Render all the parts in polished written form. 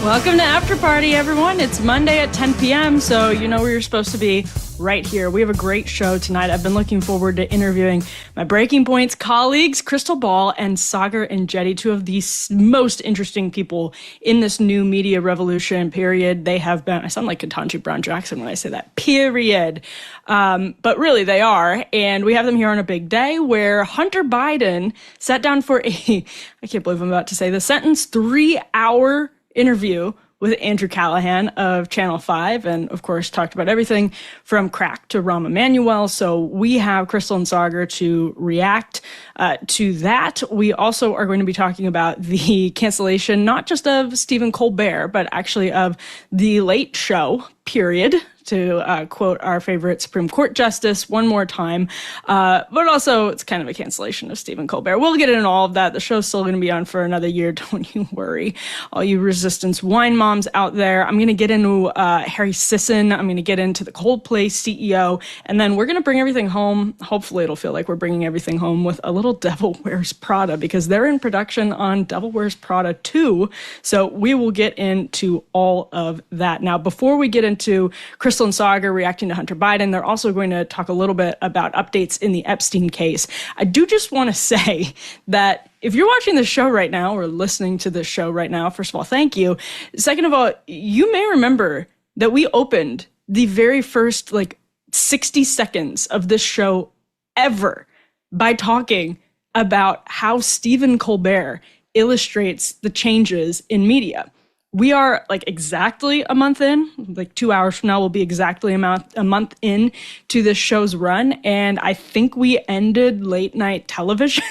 Welcome to After Party, everyone. It's Monday at 10 p.m., so you know where you're supposed to be, right here. We have a great show tonight. I've been looking forward to interviewing my Breaking Point's colleagues, Krystal and Saagar and Enjeti, two of the most interesting people in this new media revolution period. They have been, I sound like Ketanji Brown Jackson when I say that, period. But really, they are. And we have them here on a big day where Hunter Biden sat down for I can't believe I'm about to say the sentence, 3-hour interview with Andrew Callahan of Channel 5, and of course talked about everything from crack to Rahm Emanuel. So we have Krystal and Saagar to react to that. We also are going to be talking about the cancellation, not just of Stephen Colbert, but actually of The Late Show, period, to quote our favorite Supreme Court justice one more time. But also, it's kind of a cancellation of Stephen Colbert. We'll get into all of that. The show's still going to be on for another year. Don't you worry. All you resistance wine moms out there. I'm going to get into Harry Sisson. I'm going to get into the Coldplay CEO. And then we're going to bring everything home. Hopefully, it'll feel like we're bringing everything home with a little Devil Wears Prada, because they're in production on Devil Wears Prada 2. So we will get into all of that. Now, before we get into Krystal and Saagar reacting to Hunter Biden, they're also going to talk a little bit about updates in the Epstein case. I do just want to say that if you're watching this show right now or listening to this show right now, first of all, thank you. Second of all, you may remember that we opened the very first 60 seconds of this show ever by talking about how Stephen Colbert illustrates the changes in media. We are exactly a month in, 2 hours from now, we'll be exactly a month in to this show's run. And I think we ended late night television.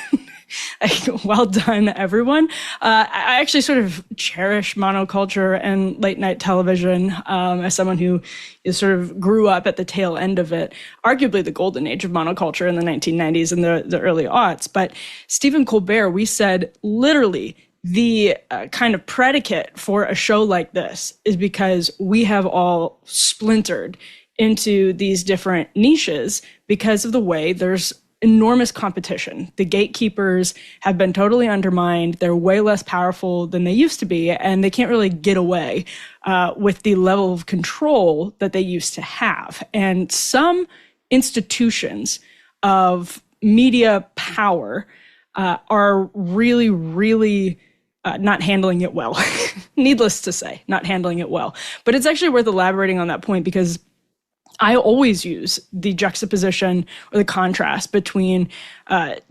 Well done, everyone. I actually sort of cherish monoculture and late night television as someone who sort of grew up at the tail end of it, arguably the golden age of monoculture in the 1990s and the early aughts. But Stephen Colbert, we said literally, the kind of predicate for a show like this is because we have all splintered into these different niches because of the way there's enormous competition. The gatekeepers have been totally undermined. They're way less powerful than they used to be, and they can't really get away with the level of control that they used to have. And some institutions of media power are really, really not handling it well. Needless to say, not handling it well. But it's actually worth elaborating on that point, because I always use the juxtaposition or the contrast between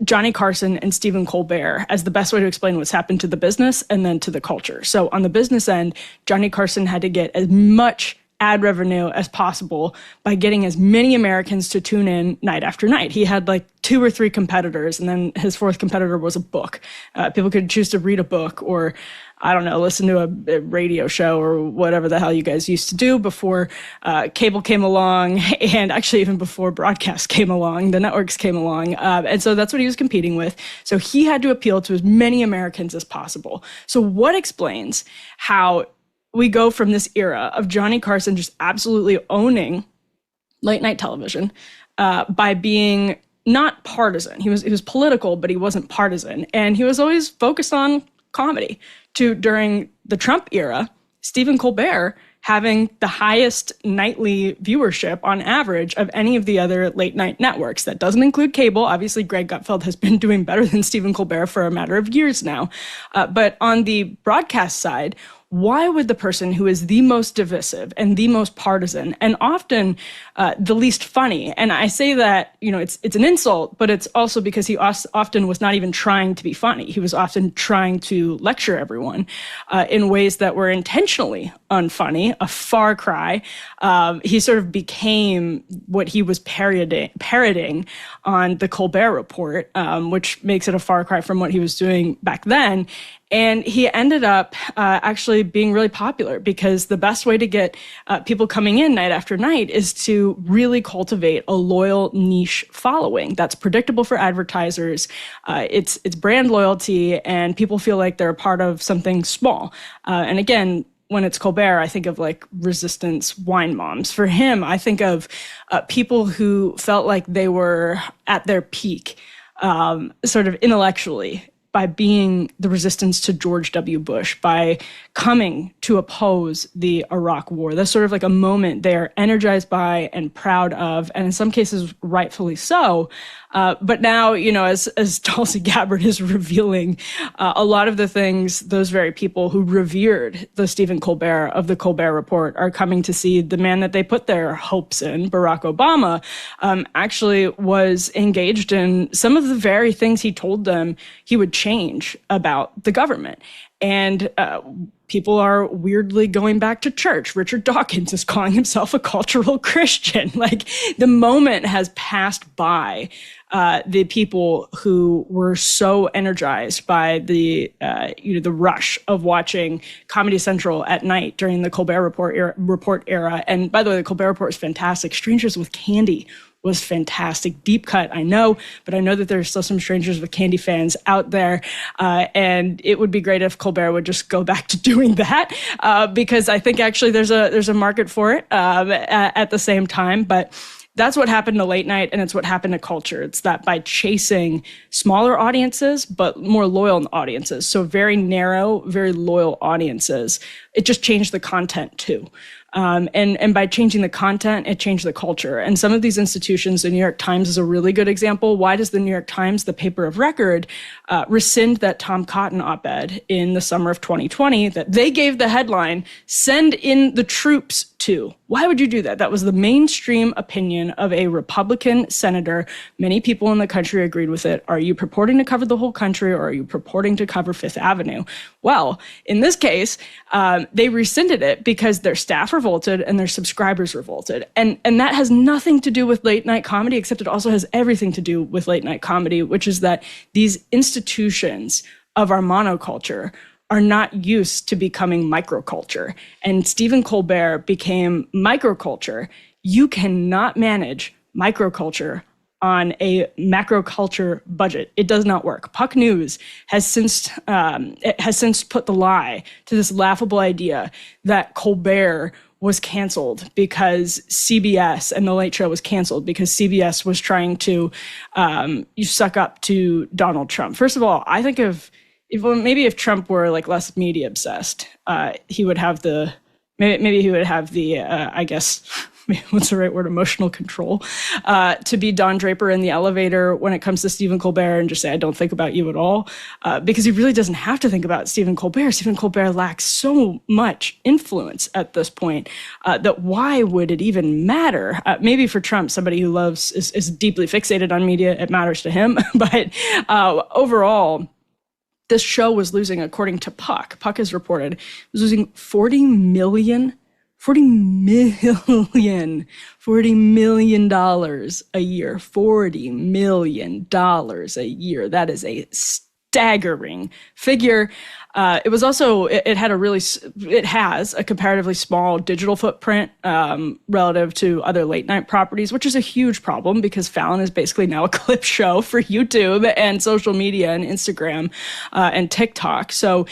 Johnny Carson and Stephen Colbert as the best way to explain what's happened to the business and then to the culture. So on the business end, Johnny Carson had to get as much ad revenue as possible by getting as many Americans to tune in night after night. He had 2 or 3 competitors, and then his 4th competitor was a book. People could choose to read a book or, I don't know, listen to a radio show or whatever the hell you guys used to do before cable came along, and actually even before broadcast came along, the networks came along. And so that's what he was competing with. So he had to appeal to as many Americans as possible. So what explains how we go from this era of Johnny Carson just absolutely owning late night television by being not partisan. He was political, but he wasn't partisan. And he was always focused on comedy, to during the Trump era, Stephen Colbert having the highest nightly viewership on average of any of the other late night networks. That doesn't include cable. Obviously, Greg Gutfeld has been doing better than Stephen Colbert for a matter of years now. But on the broadcast side, why would the person who is the most divisive and the most partisan and often the least funny, and I say that, it's an insult, but it's also because he often was not even trying to be funny. He was often trying to lecture everyone in ways that were intentionally unfunny, a far cry. He sort of became what he was parroting on the Colbert Report, which makes it a far cry from what he was doing back then. And he ended up actually being really popular because the best way to get people coming in night after night is to really cultivate a loyal niche following that's predictable for advertisers. It's brand loyalty, and people feel like they're a part of something small. And again, when it's Colbert, I think of resistance wine moms. For him, I think of people who felt like they were at their peak, sort of intellectually, by being the resistance to George W. Bush, by coming to oppose the Iraq War. That's sort of like a moment they're energized by and proud of, and in some cases, rightfully so. But now, as Tulsi Gabbard is revealing, a lot of the things those very people who revered the Stephen Colbert of the Colbert Report are coming to see the man that they put their hopes in, Barack Obama, actually was engaged in some of the very things he told them he would change about the government. And people are weirdly going back to church. Richard Dawkins is calling himself a cultural Christian. Like, the moment has passed by the people who were so energized by the rush of watching Comedy Central at night during the Colbert Report era. And by the way, the Colbert Report is fantastic. Strangers with Candy was fantastic. Deep cut, I know, but I know that there's still some Strangers with Candy fans out there. And it would be great if Colbert would just go back to doing that, because I think actually there's a market for it at the same time. But that's what happened to late night, and it's what happened to culture. It's that by chasing smaller audiences, but more loyal audiences, so very narrow, very loyal audiences, it just changed the content too. And by changing the content, it changed the culture. And some of these institutions, the New York Times is a really good example. Why does the New York Times, the paper of record, rescind that Tom Cotton op-ed in the summer of 2020 that they gave the headline, "Send in the troops to"? Why would you do that? That was the mainstream opinion of a Republican senator. Many people in the country agreed with it. Are you purporting to cover the whole country, or are you purporting to cover Fifth Avenue? Well, in this case, they rescinded it because their staff revolted and their subscribers revolted. And that has nothing to do with late night comedy, except it also has everything to do with late night comedy, which is that these institutions of our monoculture are not used to becoming microculture. And Stephen Colbert became microculture. You cannot manage microculture on a macroculture budget. It does not work. Puck News has since put the lie to this laughable idea that Colbert was canceled because CBS, and The Late Show was canceled because CBS was trying to suck up to Donald Trump. First of all, I think if Trump were like less media obsessed, he would have maybe he would have the I guess, what's the right word, emotional control, to be Don Draper in the elevator when it comes to Stephen Colbert and just say, I don't think about you at all, because he really doesn't have to think about Stephen Colbert. Stephen Colbert lacks so much influence at this point that why would it even matter? Maybe for Trump, somebody who is deeply fixated on media, it matters to him. But overall, this show was losing, according to Puck has reported, was losing $40 million a year. $40 million a year. That is a staggering figure. It has a comparatively small digital footprint relative to other late night properties, which is a huge problem because Fallon is basically now a clip show for YouTube and social media and Instagram and TikTok. So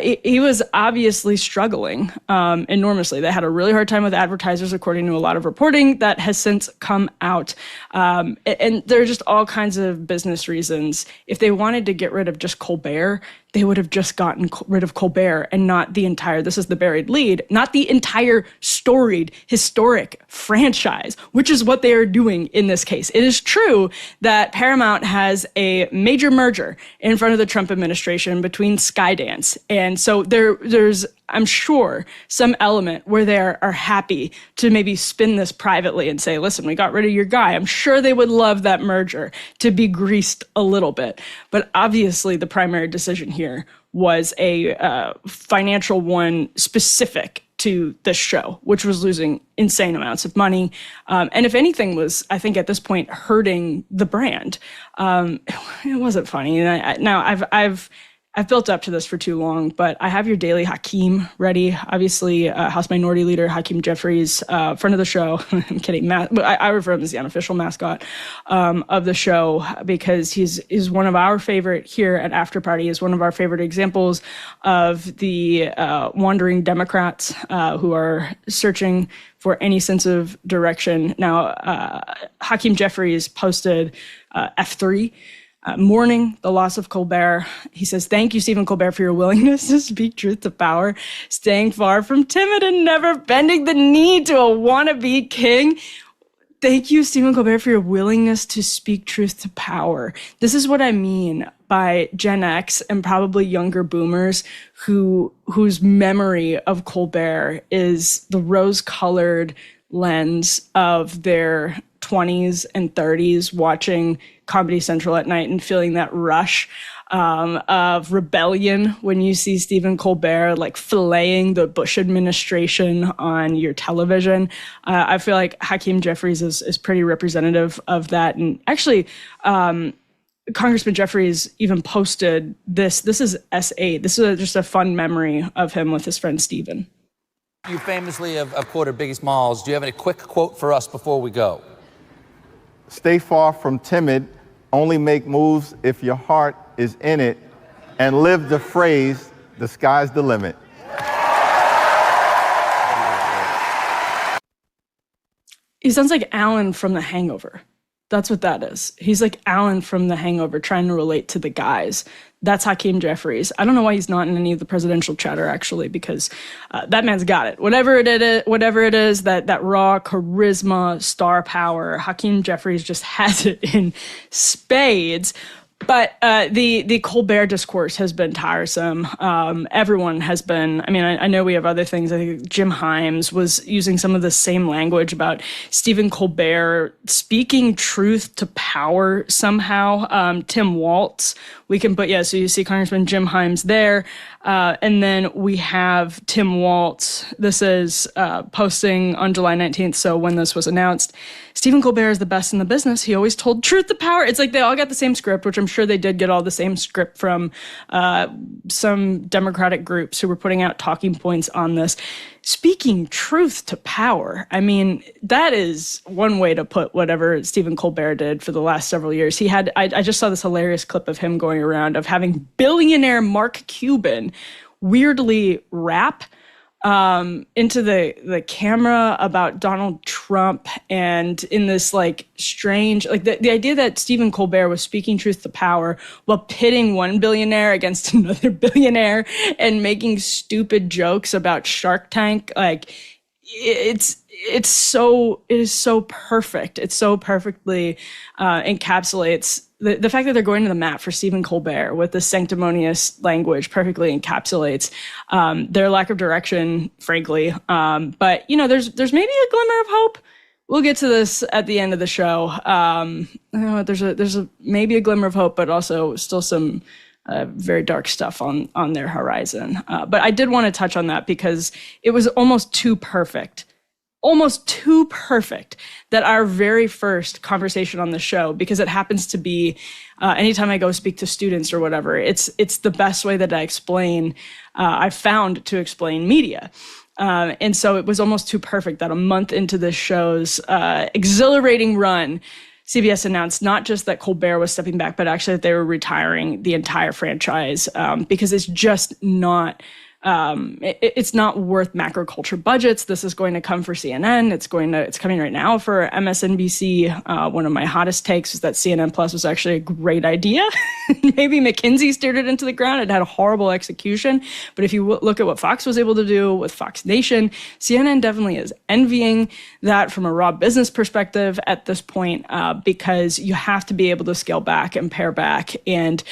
he was obviously struggling enormously. They had a really hard time with advertisers, according to a lot of reporting that has since come out. And there are just all kinds of business reasons. If they wanted to get rid of just Colbert, they would have just gotten rid of Colbert and not the entire, this is the buried lead, not the entire storied, historic franchise, which is what they are doing in this case. It is true that Paramount has a major merger in front of the Trump administration between Skydance. And so there's, I'm sure, some element where they are happy to maybe spin this privately and say, listen, we got rid of your guy. I'm sure they would love that merger to be greased a little bit. But obviously the primary decision here was a financial one specific to this show, which was losing insane amounts of money. And if anything was, I think at this point, hurting the brand. It wasn't funny. And now I've built up to this for too long, but I have your daily Hakeem ready. Obviously, House Minority Leader Hakeem Jeffries, friend of the show. I'm kidding. I refer to him as the unofficial mascot of the show because he's one of our favorite here at After Party. Is one of our favorite examples of the wandering Democrats who are searching for any sense of direction. Now, Hakeem Jeffries posted F3. mourning the loss of Colbert. He says, "Thank you, Stephen Colbert, for your willingness to speak truth to power, staying far from timid and never bending the knee to a wannabe king." Thank you, Stephen Colbert, for your willingness to speak truth to power. This is what I mean by Gen X and probably younger boomers whose memory of Colbert is the rose-colored lens of their 20s and 30s watching Comedy Central at night and feeling that rush of rebellion when you see Stephen Colbert like filleting the Bush administration on your television. I feel like Hakeem Jeffries is pretty representative of that. And actually, Congressman Jeffries even posted this. This is S8. This is just a fun memory of him with his friend Stephen. You famously have quoted Biggie Smalls. Do you have any quick quote for us before we go? Stay far from timid. Only make moves if your heart is in it. And live the phrase, the sky's the limit. He sounds like Alan from The Hangover. That's what that is. He's like Alan from The Hangover trying to relate to the guys. That's Hakeem Jeffries. I don't know why he's not in any of the presidential chatter, actually, because that man's got it. Whatever it is, that raw charisma, star power, Hakeem Jeffries just has it in spades. But the Colbert discourse has been tiresome. Everyone has been. I mean, I know we have other things. I think Jim Himes was using some of the same language about Stephen Colbert speaking truth to power somehow. Tim Waltz, we can put, so you see Congressman Jim Himes there. And then we have Tim Waltz. This is posting on July 19th, so when this was announced. Stephen Colbert is the best in the business. He always told truth to power. It's like they all got the same script, which I'm sure they did get all the same script from some Democratic groups who were putting out talking points on this. Speaking truth to power. I mean, that is one way to put whatever Stephen Colbert did for the last several years. He had, I just saw this hilarious clip of him going around of having billionaire Mark Cuban weirdly rap into the camera about Donald Trump, and in this like strange, like the idea that Stephen Colbert was speaking truth to power while pitting one billionaire against another billionaire and making stupid jokes about Shark Tank, like it is so perfect. It so perfectly encapsulates the fact that they're going to the mat for Stephen Colbert with the sanctimonious language perfectly encapsulates their lack of direction, frankly. But there's maybe a glimmer of hope. We'll get to this at the end of the show. There's maybe a glimmer of hope, but also still some very dark stuff on their horizon. But I did want to touch on that because it was almost too perfect that our very first conversation on the show, because it happens to be anytime I go speak to students or whatever, it's the best way that I've found to explain media. And so it was almost too perfect that a month into this show's exhilarating run, CBS announced not just that Colbert was stepping back, but actually that they were retiring the entire franchise because it's just not... it's not worth macro culture budgets. This is going to come for CNN. It's coming right now for MSNBC. One of my hottest takes is that CNN Plus was actually a great idea. Maybe McKinsey steered it into the ground. It had a horrible execution. But if you look at what Fox was able to do with Fox Nation, CNN definitely is envying that from a raw business perspective at this point, because you have to be able to scale back and pare back. And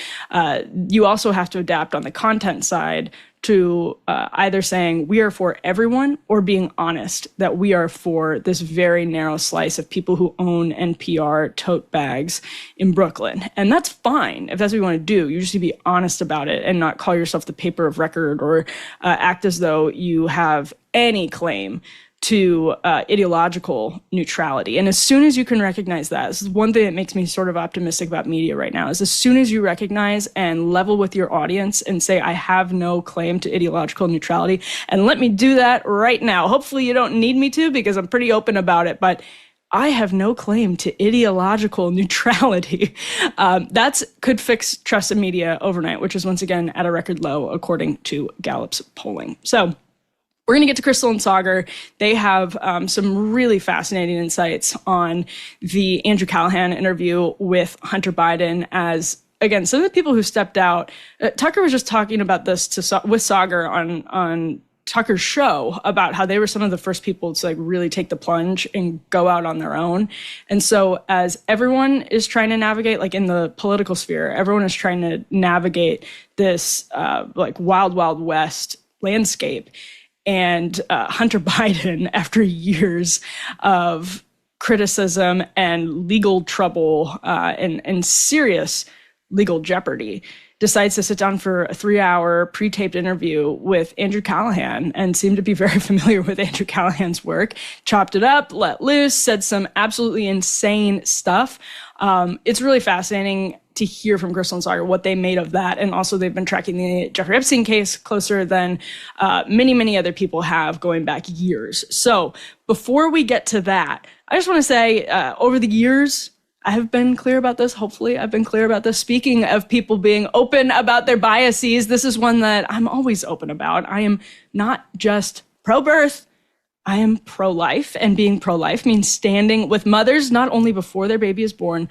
you also have to adapt on the content side to either saying we are for everyone or being honest that we are for this very narrow slice of people who own NPR tote bags in Brooklyn. And that's fine if that's what you want to do. You just need to be honest about it and not call yourself the paper of record or act as though you have any claim to ideological neutrality. And as soon as you can recognize that, this is one thing that makes me sort of optimistic about media right now, is as soon as you recognize and level with your audience and say, I have no claim to ideological neutrality, and let me do that right now. Hopefully you don't need me to, because I'm pretty open about it, but I have no claim to ideological neutrality. That could fix trust in media overnight, which is once again at a record low, according to Gallup's polling. So we're going to get to Krystal and Saagar. They have some really fascinating insights on the Andrew Callahan interview with Hunter Biden as again, some of the people who stepped out, Tucker was just talking about this with Saagar on Tucker's show about how they were some of the first people to like really take the plunge and go out on their own. And so as everyone is trying to navigate, like in the political sphere, everyone is trying to navigate this like wild, wild west landscape. And Hunter Biden, after years of criticism and legal trouble and serious legal jeopardy, decides to sit down for a 3-hour pre-taped interview with Andrew Callahan and seemed to be very familiar with Andrew Callahan's work, chopped it up, let loose, said some absolutely insane stuff. It's really fascinating to hear from Krystal and Saagar what they made of that. And also they've been tracking the Jeffrey Epstein case closer than many, many other people have going back years. So before we get to that, I just want to say over the years, I have been clear about this. Hopefully I've been clear about this. Speaking of people being open about their biases, this is one that I'm always open about. I am not just pro-birth. I am pro-life, and being pro-life means standing with mothers, not only before their baby is born,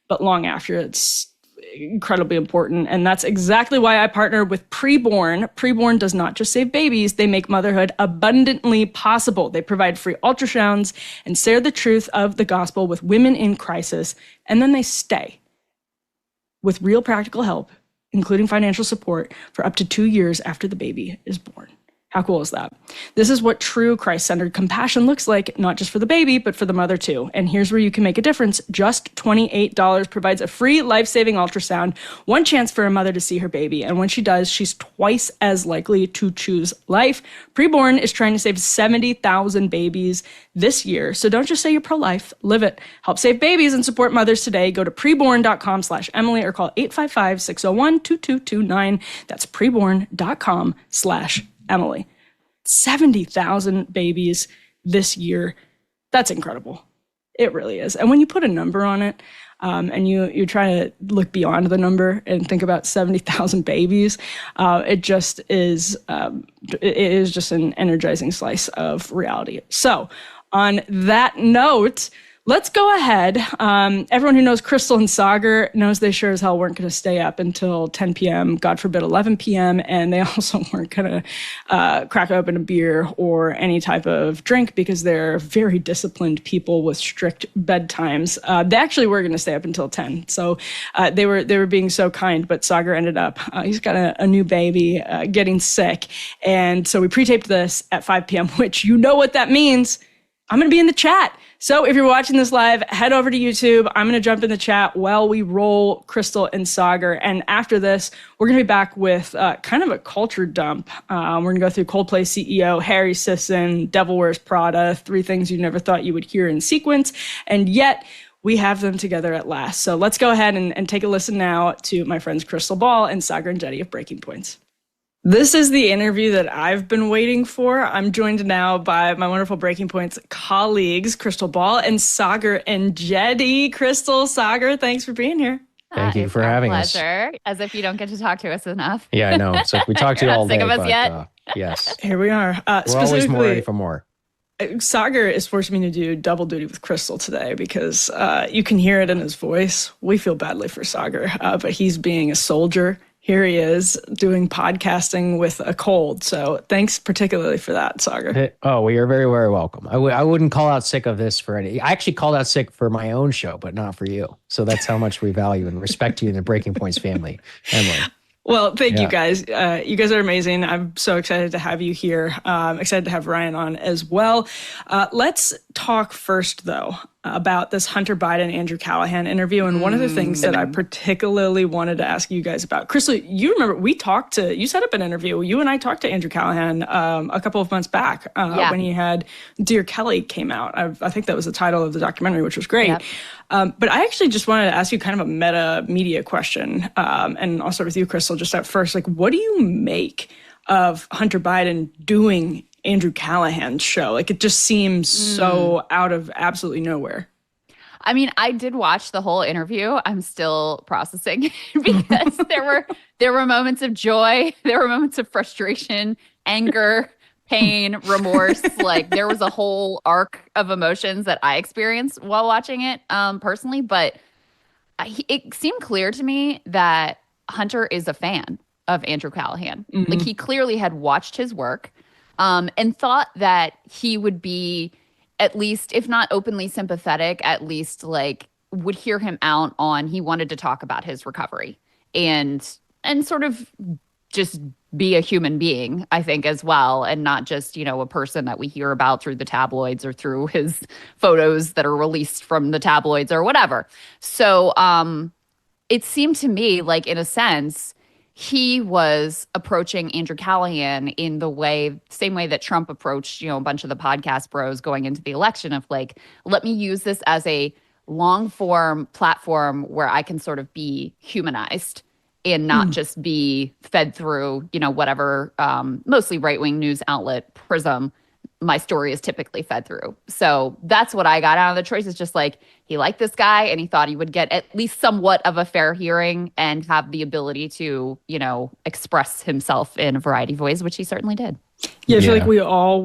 but long after. It's incredibly important. And that's exactly why I partner with Preborn. Preborn does not just save babies, they make motherhood abundantly possible. They provide free ultrasounds and share the truth of the gospel with women in crisis. And then they stay with real practical help, including financial support, for up to 2 years after the baby is born. How cool is that? This is what true Christ-centered compassion looks like, not just for the baby, but for the mother too. And here's where you can make a difference. Just $28 provides a free life-saving ultrasound, one chance for a mother to see her baby. And when she does, she's twice as likely to choose life. Preborn is trying to save 70,000 babies this year. So don't just say you're pro-life, live it. Help save babies and support mothers today. Go to preborn.com/Emily or call 855-601-2229. That's preborn.com/Emily. Emily. 70,000 babies this year. That's incredible. It really is. And when you put a number on it, and you try to look beyond the number and think about 70,000 babies, it just is it is just an energizing slice of reality. So on that note, let's go ahead. Everyone who knows Krystal and Saagar knows they sure as hell weren't going to stay up until 10 p.m., God forbid 11 p.m., and they also weren't going to crack open a beer or any type of drink because they're very disciplined people with strict bedtimes. They actually were going to stay up until 10, so they were being so kind, but Saagar ended up, he's got a new baby, getting sick, and so we pre-taped this at 5 p.m., which you know what that means. I'm going to be in the chat. So if you're watching this live, head over to YouTube. I'm going to jump in the chat while we roll Krystal and Saagar. And after this, we're going to be back with kind of a culture dump. We're going to go through Coldplay CEO Harry Sisson, Devil Wears Prada, 3 things you never thought you would hear in sequence. And yet we have them together at last. So let's go ahead and take a listen now to my friends Krystal Ball and Saagar Enjeti of Breaking Points. This is the interview that I've been waiting for. I'm joined now by my wonderful Breaking Points colleagues, Krystal Ball and Saagar Enjeti. Krystal, Saagar, thanks for being here. Thank you for having us. Pleasure. As if you don't get to talk to us enough. Yeah, I know. So we talked to you all day. Sick of us yet? Yes. Here we are. We're always more ready for more. Saagar is forcing me to do double duty with Krystal today because you can hear it in his voice. We feel badly for Saagar, but he's being a soldier. Here he is doing podcasting with a cold. So thanks particularly for that, Saagar. Oh, well, you're very, very welcome. I wouldn't call out sick of this for any. I actually called out sick for my own show, but not for you. So that's how much we value and respect you in the Breaking Points family, Emily. Well, thank you guys. You guys are amazing. I'm so excited to have you here. Excited to have Ryan on as well. Let's talk first, though, about this Hunter Biden, Andrew Callahan interview. And one of the things that I particularly wanted to ask you guys about, Krystal, you remember you set up an interview. You and I talked to Andrew Callahan a couple of months back when he had Dear Kelly came out. I think that was the title of the documentary, which was great. Yep. But I actually just wanted to ask you kind of a meta media question. And I'll start with you, Krystal, just at first. Like, what do you make of Hunter Biden doing Andrew Callahan's show? Like, it just seems so out of absolutely nowhere. I mean, I did watch the whole interview. I'm still processing because there were moments of joy, there were moments of frustration, anger, pain, remorse. Like, there was a whole arc of emotions that I experienced while watching it personally. But it seemed clear to me that Hunter is a fan of Andrew Callahan. Mm-hmm. Like he clearly had watched his work and thought that he would be at least, if not openly sympathetic, at least like would hear him out on he wanted to talk about his recovery and sort of just be a human being, I think, as well, and not just, you know, a person that we hear about through the tabloids or through his photos that are released from the tabloids or whatever. So it seemed to me like, in a sense, he was approaching Andrew Callahan in the same way that Trump approached, you know, a bunch of the podcast bros going into the election of like, let me use this as a long form platform where I can sort of be humanized and not just be fed through, you know, whatever mostly right-wing news outlet prism my story is typically fed through. So that's what I got out of the choice. Is just like, he liked this guy and he thought he would get at least somewhat of a fair hearing and have the ability to, you know, express himself in a variety of ways, which he certainly did. Yeah, I feel like we all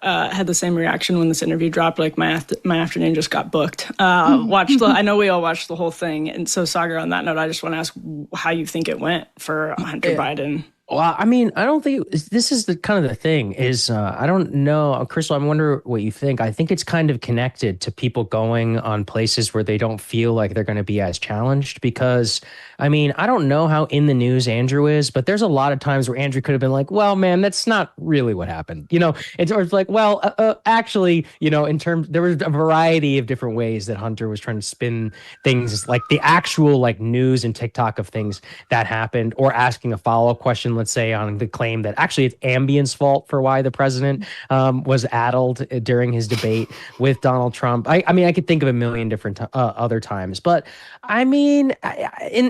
had the same reaction when this interview dropped. Like my afternoon just got booked. I know we all watched the whole thing. And so, Saagar, on that note, I just want to ask how you think it went for Hunter Biden. Well, I mean, I don't think this is the kind of the thing is, I don't know, Krystal, I wonder what you think. I think it's kind of connected to people going on places where they don't feel like they're going to be as challenged because, I mean, I don't know how in the news Andrew is, but there's a lot of times where Andrew could have been like, well, man, that's not really what happened. You know, it's like, well, actually, you know, there was a variety of different ways that Hunter was trying to spin things like the actual like news and TikTok of things that happened or asking a follow-up question, let's say, on the claim that actually it's Ambien's fault for why the president was addled during his debate with Donald Trump. I mean, I could think of a million different other times, but I mean,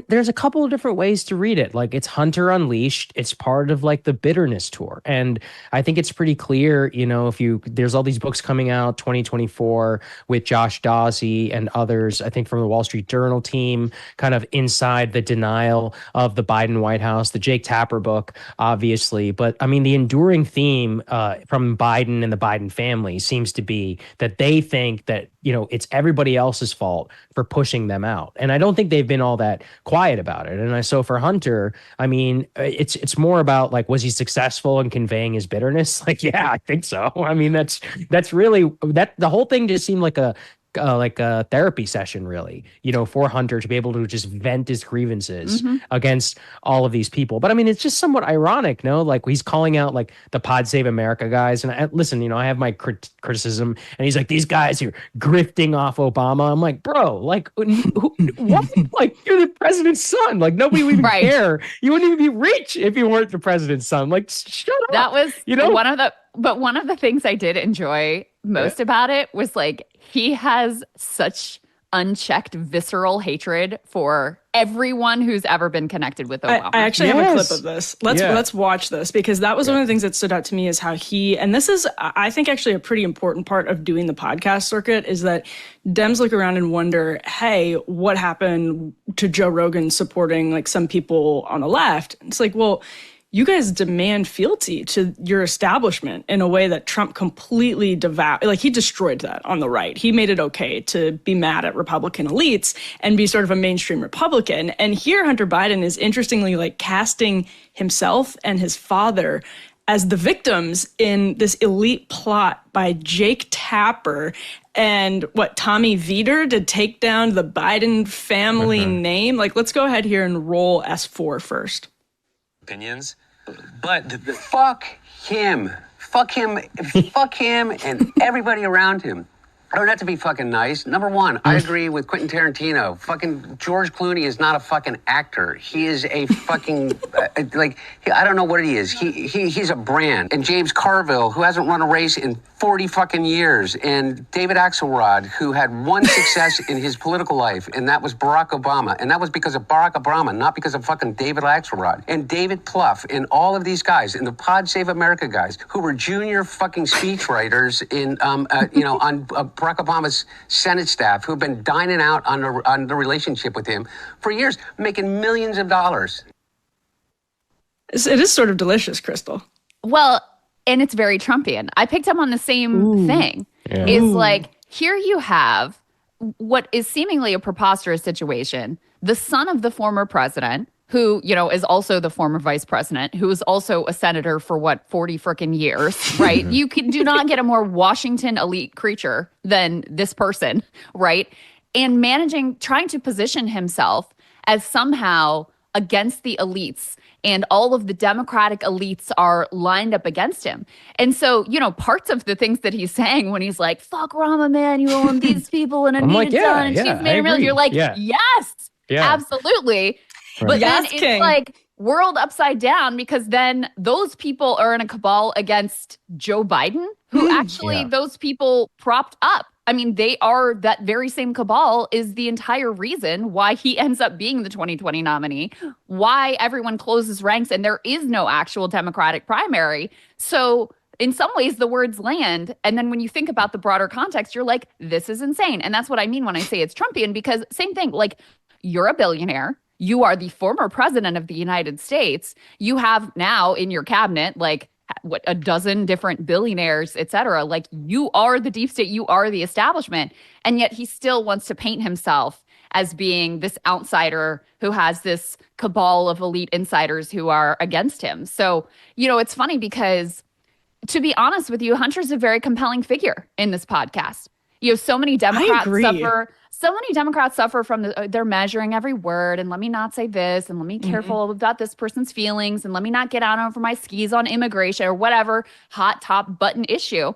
there's a couple of different ways to read it. Like, it's Hunter Unleashed. It's part of like the bitterness tour. And I think it's pretty clear, you know, there's all these books coming out 2024 with Josh Dawsey and others, I think from the Wall Street Journal team, kind of inside the denial of the Biden White House, the Jake Tapper book, obviously. But I mean, the enduring theme from Biden and the Biden family seems to be that they think that, you know, it's everybody else's fault for pushing them out. And I don't think they've been all that quiet about it. And so for Hunter, I mean, it's more about like, was he successful in conveying his bitterness? Like, yeah, I think so. I mean, that's really that the whole thing just seemed like a therapy session, really, you know, for Hunter to be able to just vent his grievances against all of these people. But I mean, it's just somewhat ironic, no? Like, he's calling out like the Pod Save America guys. And listen, you know, I have my criticism, and he's like, these guys are grifting off Obama. I'm like, bro, like, what? Like, you're the president's son. Like, nobody would even care. You wouldn't even be rich if you weren't the president's son. Like, shut up. That was, you know, one of the things I did enjoy most about it was like, he has such unchecked visceral hatred for everyone who's ever been connected with Obama. I actually have a clip of this. Let's watch this, because that was one of the things that stood out to me is how and this is, I think, actually a pretty important part of doing the podcast circuit, is that Dems look around and wonder, hey, what happened to Joe Rogan supporting like some people on the left? It's like, well, you guys demand fealty to your establishment in a way that Trump completely he destroyed that on the right. He made it okay to be mad at Republican elites and be sort of a mainstream Republican. And here Hunter Biden is interestingly like casting himself and his father as the victims in this elite plot by Jake Tapper and Tommy Vietor to take down the Biden family name. Like, let's go ahead here and roll S4 first. Opinions, but fuck him and everybody around him. I don't have to be fucking nice. Number one, I agree with Quentin Tarantino. Fucking George Clooney is not a fucking actor. He is a fucking, I don't know what he is. He's a brand. And James Carville, who hasn't run a race in 40 fucking years. And David Axelrod, who had one success in his political life, and that was Barack Obama. And that was because of Barack Obama, not because of fucking David Axelrod. And David Plouffe, and all of these guys, and the Pod Save America guys, who were junior fucking speechwriters in, on Barack Obama's Senate staff, who've been dining out on the relationship with him for years, making millions of dollars. It is sort of delicious, Krystal. Well, and it's very Trumpian. I picked up on the same thing. Yeah. Is like, here you have what is seemingly a preposterous situation, the son of the former president, who, is also the former vice president, who is also a senator for 40 frickin' years, right? You do not get a more Washington elite creature than this person, right? And trying to position himself as somehow against the elites, and all of the Democratic elites are lined up against him. And so, parts of the things that he's saying when he's like, fuck Rahm Emanuel and these people and Anita Dunn and Steve Mayer, you're like, yes, absolutely. Right. But then it's like world upside down, because then those people are in a cabal against Joe Biden, who actually those people propped up. I mean, that very same cabal is the entire reason why he ends up being the 2020 nominee, why everyone closes ranks, and there is no actual Democratic primary. So in some ways, the words land. And then when you think about the broader context, you're like, this is insane. And that's what I mean when I say it's Trumpian, because same thing, like, you're a billionaire. You are the former president of the United States. You have now in your cabinet, like, a dozen different billionaires, et cetera. Like, you are the deep state, you are the establishment. And yet he still wants to paint himself as being this outsider who has this cabal of elite insiders who are against him. So, it's funny because, to be honest with you, Hunter's a very compelling figure in this podcast. So many Democrats suffer from they're measuring every word, and let me not say this, and let me be careful about this person's feelings, and let me not get out over my skis on immigration or whatever hot top button issue.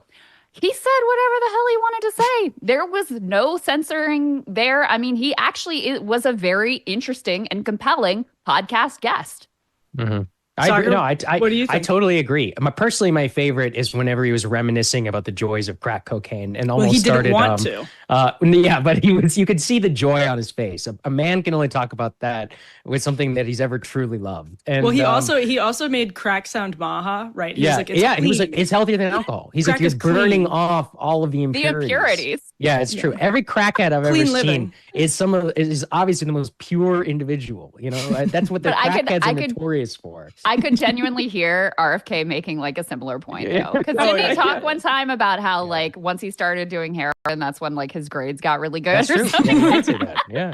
He said whatever the hell he wanted to say. There was no censoring there. I mean, he actually was a very interesting and compelling podcast guest. Mm-hmm. Saagar, what do you think? I totally agree. Personally, my favorite is whenever he was reminiscing about the joys of crack cocaine and almost he started. Didn't want to. But you could see the joy on his face. A man can only talk about that with something that he's ever truly loved. And he also made crack sound MAHA, right? He was like, it's healthier than alcohol. He's crack like, you're burning off all of the impurities. Yeah, it's true. Every crackhead I've ever seen is obviously the most pure individual. That's what the crackheads are notorious for. I could genuinely hear RFK making like a similar point, though. Because didn't he talk one time about how like once he started doing heroin, that's when like his grades got really good? That's true.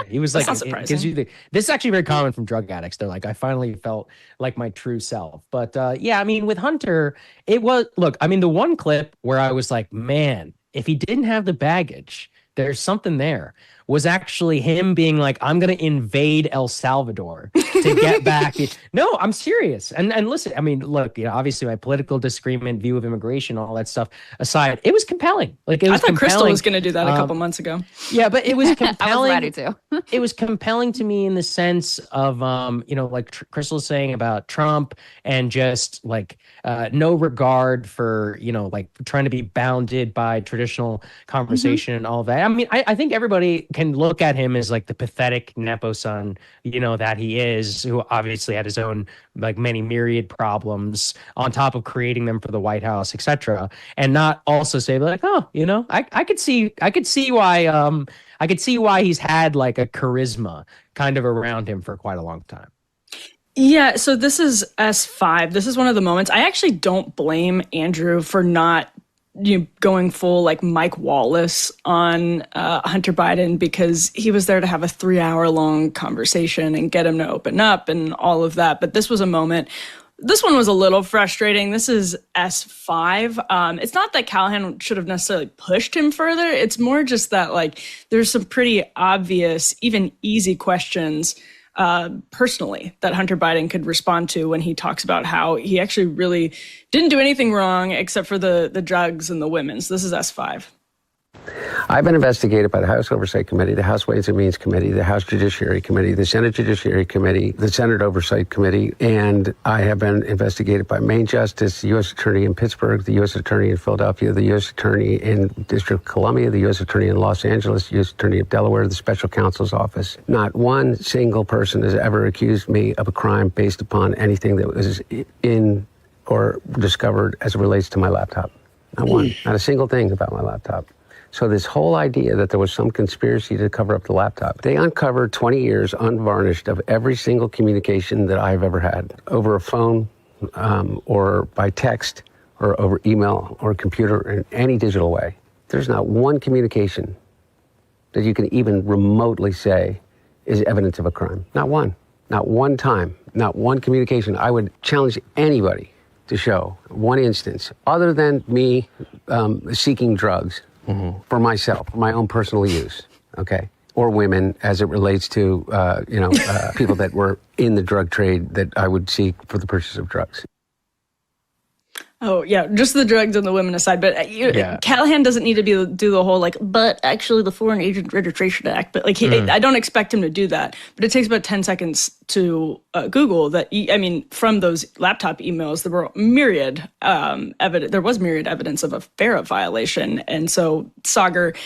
He was like, it gives you this is actually very common from drug addicts. They're like, I finally felt like my true self. But I mean, with Hunter, the one clip where I was like, man, if he didn't have the baggage, there's something there, was actually him being like, I'm going to invade El Salvador to get back. No, I'm serious. And listen, I mean, look, obviously my political disagreement, view of immigration, all that stuff aside, it was compelling. I thought Krystal was going to do that a couple months ago. Yeah, but it was compelling. I was ready to. It was compelling to me in the sense of, like Krystal's saying about Trump and just like no regard for, like trying to be bounded by traditional conversation and all of that. I mean, I think everybody can look at him as like the pathetic Nepo son, that he is, who obviously had his own like many myriad problems on top of creating them for the White House, etc. And not also say like, oh, I could see why he's had like a charisma kind of around him for quite a long time. Yeah, so this is S5. This is one of the moments. I actually don't blame Andrew for not going full like Mike Wallace on Hunter Biden, because he was there to have a 3-hour long conversation and get him to open up and all of that. But this was a moment. This one was a little frustrating. This is S5. It's not that Callahan should have necessarily pushed him further. It's more just that like there's some pretty obvious, even easy questions personally that Hunter Biden could respond to when he talks about how he actually really didn't do anything wrong except for the drugs and the women. So this is S5. I've been investigated by the House Oversight Committee, the House Ways and Means Committee, the House Judiciary Committee, the Senate Judiciary Committee, the Senate Oversight Committee, and I have been investigated by Maine Justice, the U.S. Attorney in Pittsburgh, the U.S. Attorney in Philadelphia, the U.S. Attorney in District of Columbia, the U.S. Attorney in Los Angeles, the U.S. Attorney of Delaware, the Special Counsel's Office. Not one single person has ever accused me of a crime based upon anything that was in or discovered as it relates to my laptop. Not one. Not a single thing about my laptop. So this whole idea that there was some conspiracy to cover up the laptop, they uncovered 20 years unvarnished of every single communication that I've ever had over a phone or by text or over email or computer in any digital way. There's not one communication that you can even remotely say is evidence of a crime. Not one. Not one time. Not one communication. I would challenge anybody to show one instance, other than me seeking drugs for myself, for my own personal use, okay? Or women, as it relates to, people that were in the drug trade that I would seek for the purchase of drugs. Oh, yeah, just the drugs and the women aside. But Callahan doesn't need to do the whole, but actually the Foreign Agent Registration Act. But, I don't expect him to do that. But it takes about 10 seconds to Google that. From those laptop emails, there were myriad evidence. There was myriad evidence of a FARA violation. And so Saagar,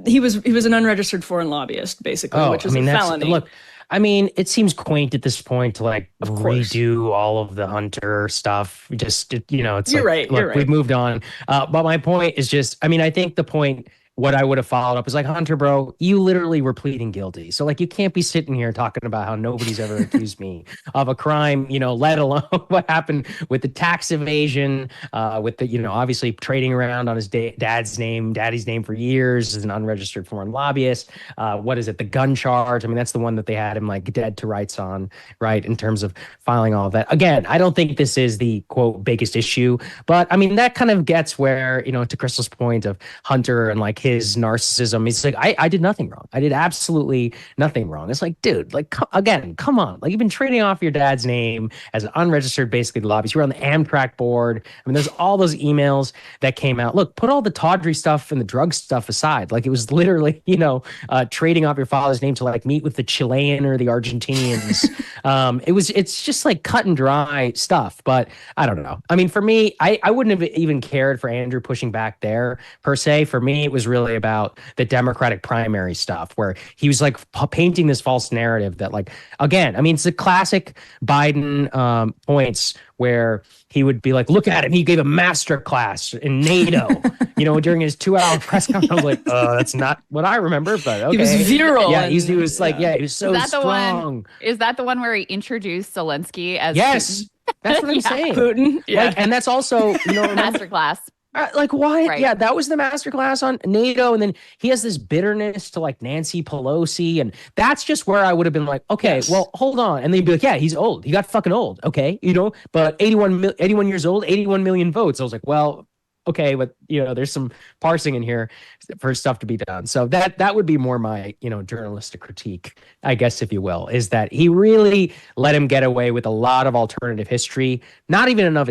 he was an unregistered foreign lobbyist, basically, which is a felony. Look, it seems quaint at this point to redo all of the Hunter stuff. You're right. We've moved on. But my point is just, I think the point, what I would have followed up is Hunter, bro, you literally were pleading guilty. So you can't be sitting here talking about how nobody's ever accused me of a crime, let alone what happened with the tax evasion, with the, obviously trading around on his daddy's name for years as an unregistered foreign lobbyist. What is it? The gun charge. That's the one that they had him dead to rights on, right? In terms of filing all of that. Again, I don't think this is the quote biggest issue, but that kind of gets where, to Krystal's point of Hunter and his narcissism. He's I did nothing wrong. I did absolutely nothing wrong. It's dude, come on. You've been trading off your dad's name as an unregistered, basically, lobbyist. You were on the Amtrak board. There's all those emails that came out. Look, put all the tawdry stuff and the drug stuff aside. It was literally, trading off your father's name to meet with the Chilean or the Argentinians. It's just cut and dry stuff. But I don't know. For me, I wouldn't have even cared for Andrew pushing back there per se. For me, it was really about the Democratic primary stuff where he was painting this false narrative that again, it's the classic Biden points where he would be look at him. He gave a master class in NATO, during his 2-hour press conference. I was that's not what I remember, but okay. He was virile. Yeah, he was he was so strong. Is that the one where he introduced Zelensky as Yes, Putin? That's what I'm saying. Putin. Yeah. And that's also, masterclass. Why? Right. Yeah, that was the masterclass on NATO. And then he has this bitterness to Nancy Pelosi. And that's just where I would have been okay, yes. Well, hold on. And they'd be yeah, he's old. He got fucking old. Okay. But 81 years old, 81 million votes. I was well, okay, but there's some parsing in here for stuff to be done. So that would be more my, journalistic critique, I guess, if you will, is that he really let him get away with a lot of alternative history, not even enough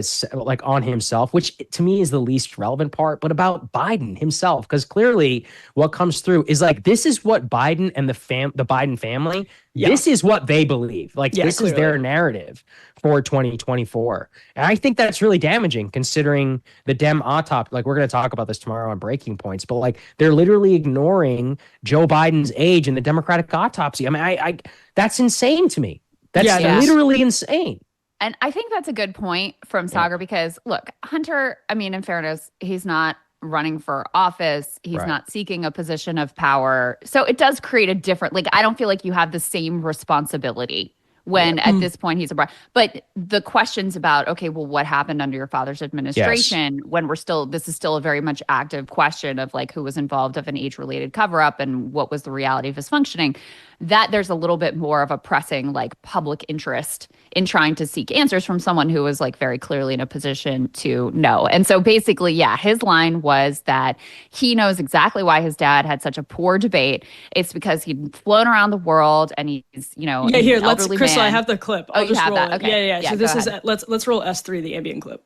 on himself, which to me is the least relevant part, but about Biden himself. Because clearly what comes through is this is what Biden and the Biden family, this is what they believe. This clearly is their narrative for 2024. And I think that's really damaging considering the Dem autopsy. We're going to talk about this tomorrow on Breaking Points, but they're literally ignoring Joe Biden's age in the Democratic autopsy. I that's insane to me. That's literally insane. And I think that's a good point from Saagar because look, Hunter, in fairness, he's not running for office. He's not seeking a position of power. So it does create a different, I don't feel like you have the same responsibility when at this point he's a but the questions about, okay, well, what happened under your father's administration when this is still a very much active question of who was involved of an age-related cover-up and what was the reality of his functioning, that there's a little bit more of a pressing public interest in trying to seek answers from someone who was very clearly in a position to know. And so basically, his line was that he knows exactly why his dad had such a poor debate. It's because he'd flown around the world and he's, here, let's, Krystal, I have the clip. I'll just have that? Roll Okay. Yeah. So this is, let's roll S3, the Ambien clip.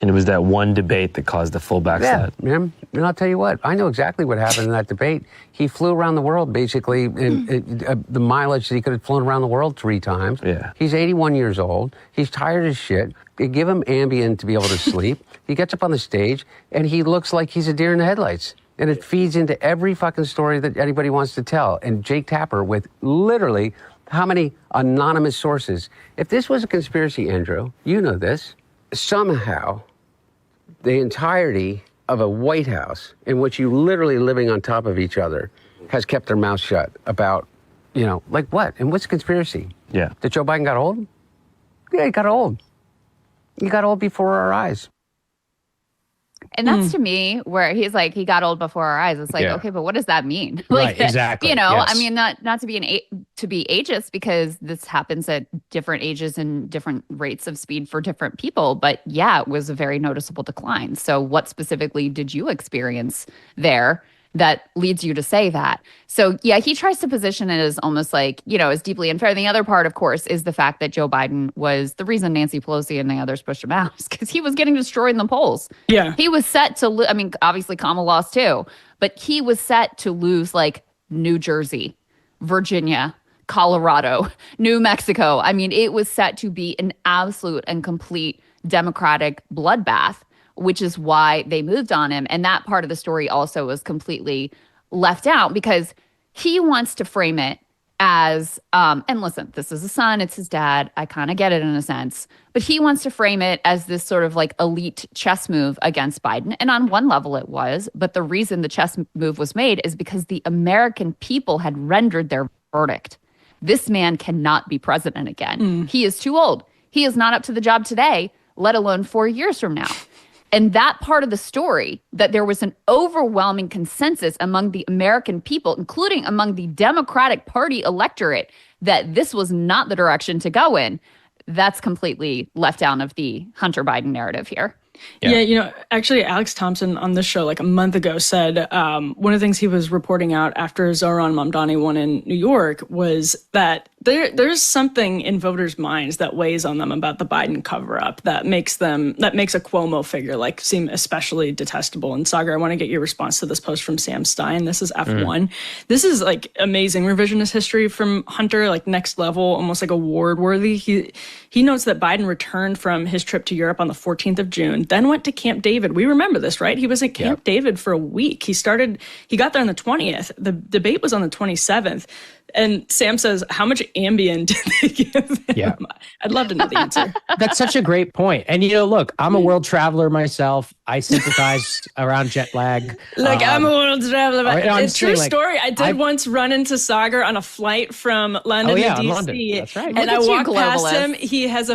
And it was that one debate that caused the full backslide. Yeah, and I'll tell you what, I know exactly what happened in that debate. He flew around the world, basically, the mileage that he could have flown around the world 3 times. Yeah. He's 81 years old. He's tired as shit. They give him Ambien to be able to sleep. He gets up on the stage, and he looks like he's a deer in the headlights. And it feeds into every fucking story that anybody wants to tell. And Jake Tapper with literally how many anonymous sources. If this was a conspiracy, Andrew, you know this, somehow the entirety of a White House in which you literally living on top of each other has kept their mouth shut about, what? And what's conspiracy? Yeah. That Joe Biden got old? Yeah, he got old. He got old before our eyes. And that's to me where he's like, he got old before our eyes. It's like, okay, but what does that mean? Right, exactly. You know, yes. I mean, not to be to be ageist, because this happens at different ages and different rates of speed for different people. But yeah, it was a very noticeable decline. So what specifically did you experience there that leads you to say that? So yeah, he tries to position it as almost like, you know, as deeply unfair. The other part, of course, is the fact that Joe Biden was the reason Nancy Pelosi and the others pushed him out, because he was getting destroyed in the polls. Yeah. He was set to, I mean, obviously Kamala lost too, but he was set to lose like New Jersey, Virginia, Colorado, New Mexico. I mean, it was set to be an absolute and complete Democratic bloodbath, which is why they moved on him. And that part of the story also was completely left out, because he wants to frame it as, and listen, this is a son, it's his dad. I kind of get it in a sense, but he wants to frame it as this sort of like elite chess move against Biden. And on one level it was, but the reason the chess move was made is because the American people had rendered their verdict. This man cannot be president again. He is too old. He is not up to the job today, let alone 4 years from now. And that part of the story, that there was an overwhelming consensus among the American people, including among the Democratic Party electorate, that this was not the direction to go in, that's completely left out of the Hunter Biden narrative here. Yeah, you know, actually, Alex Thompson on this show like a month ago said one of the things he was reporting out after Zohran Mamdani won in New York was that there's something in voters' minds that weighs on them about the Biden cover-up that makes a Cuomo figure like seem especially detestable. And Saagar, I want to get your response to this post from Sam Stein. This is F1. This is like amazing revisionist history from Hunter, like next level, almost like award-worthy. He notes that Biden returned from his trip to Europe on the 14th of June, then went to Camp David. We remember this, right? He was at Camp David for a week. He got there on the 20th. The debate was on the 27th. And Sam says, how much Ambien did they give him? Yeah. I'd love to know the answer. That's such a great point. And, you know, look, I'm a world traveler myself. I sympathize around jet lag. Look, I'm a world traveler. It's a true like, story. I did once run into Saagar on a flight from London to DC. London. That's right. And I walked past him. He has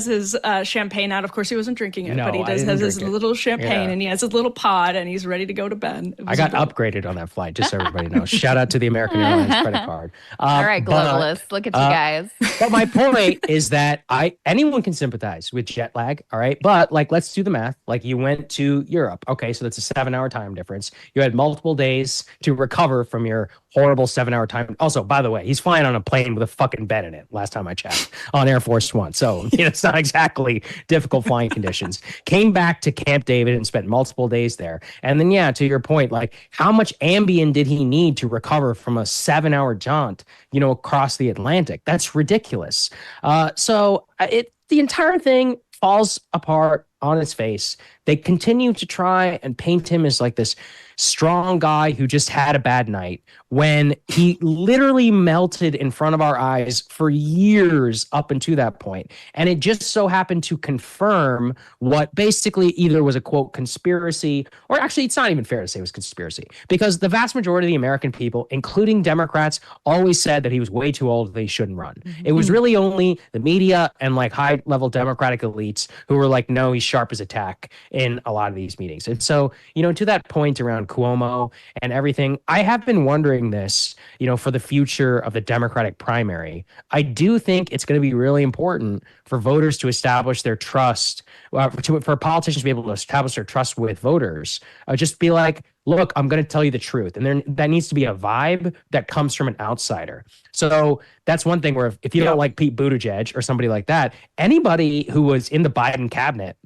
his champagne out. Of course, he wasn't drinking it, but he has his little champagne and he has his little pod and he's ready to go to bed. I got upgraded on that flight, just so everybody knows. Shout out to the American Airlines credit card. All right, globalists, look at you guys. But my point is that anyone can sympathize with jet lag, all right? But like, let's do the math. Like, you went to Europe. Okay, so that's a 7-hour time difference. You had multiple days to recover from your horrible 7-hour time. Also, by the way, he's flying on a plane with a fucking bed in it, last time I checked, on Air Force One. So it's not exactly difficult flying conditions. Came back to Camp David and spent multiple days there. And then, yeah, to your point, like, how much Ambien did he need to recover from a 7-hour jaunt, you know, across the Atlantic? That's ridiculous. The entire thing falls apart on its face. They continue to try and paint him as like this strong guy who just had a bad night, when he literally melted in front of our eyes for years up until that point. And it just so happened to confirm what basically either was a quote conspiracy, or actually it's not even fair to say it was conspiracy, because the vast majority of the American people, including Democrats, always said that he was way too old, that he shouldn't run. It was really only the media and like high level Democratic elites who were like, no, he's sharp as a tack in a lot of these meetings. And so, you know, to that point around Cuomo and everything, I have been wondering this, you know, for the future of the Democratic primary. I do think it's going to be really important for voters to establish their trust, for politicians to be able to establish their trust with voters. Just be like, look, I'm going to tell you the truth. And that needs to be a vibe that comes from an outsider. So that's one thing where if you don't like Pete Buttigieg or somebody like that, anybody who was in the Biden cabinet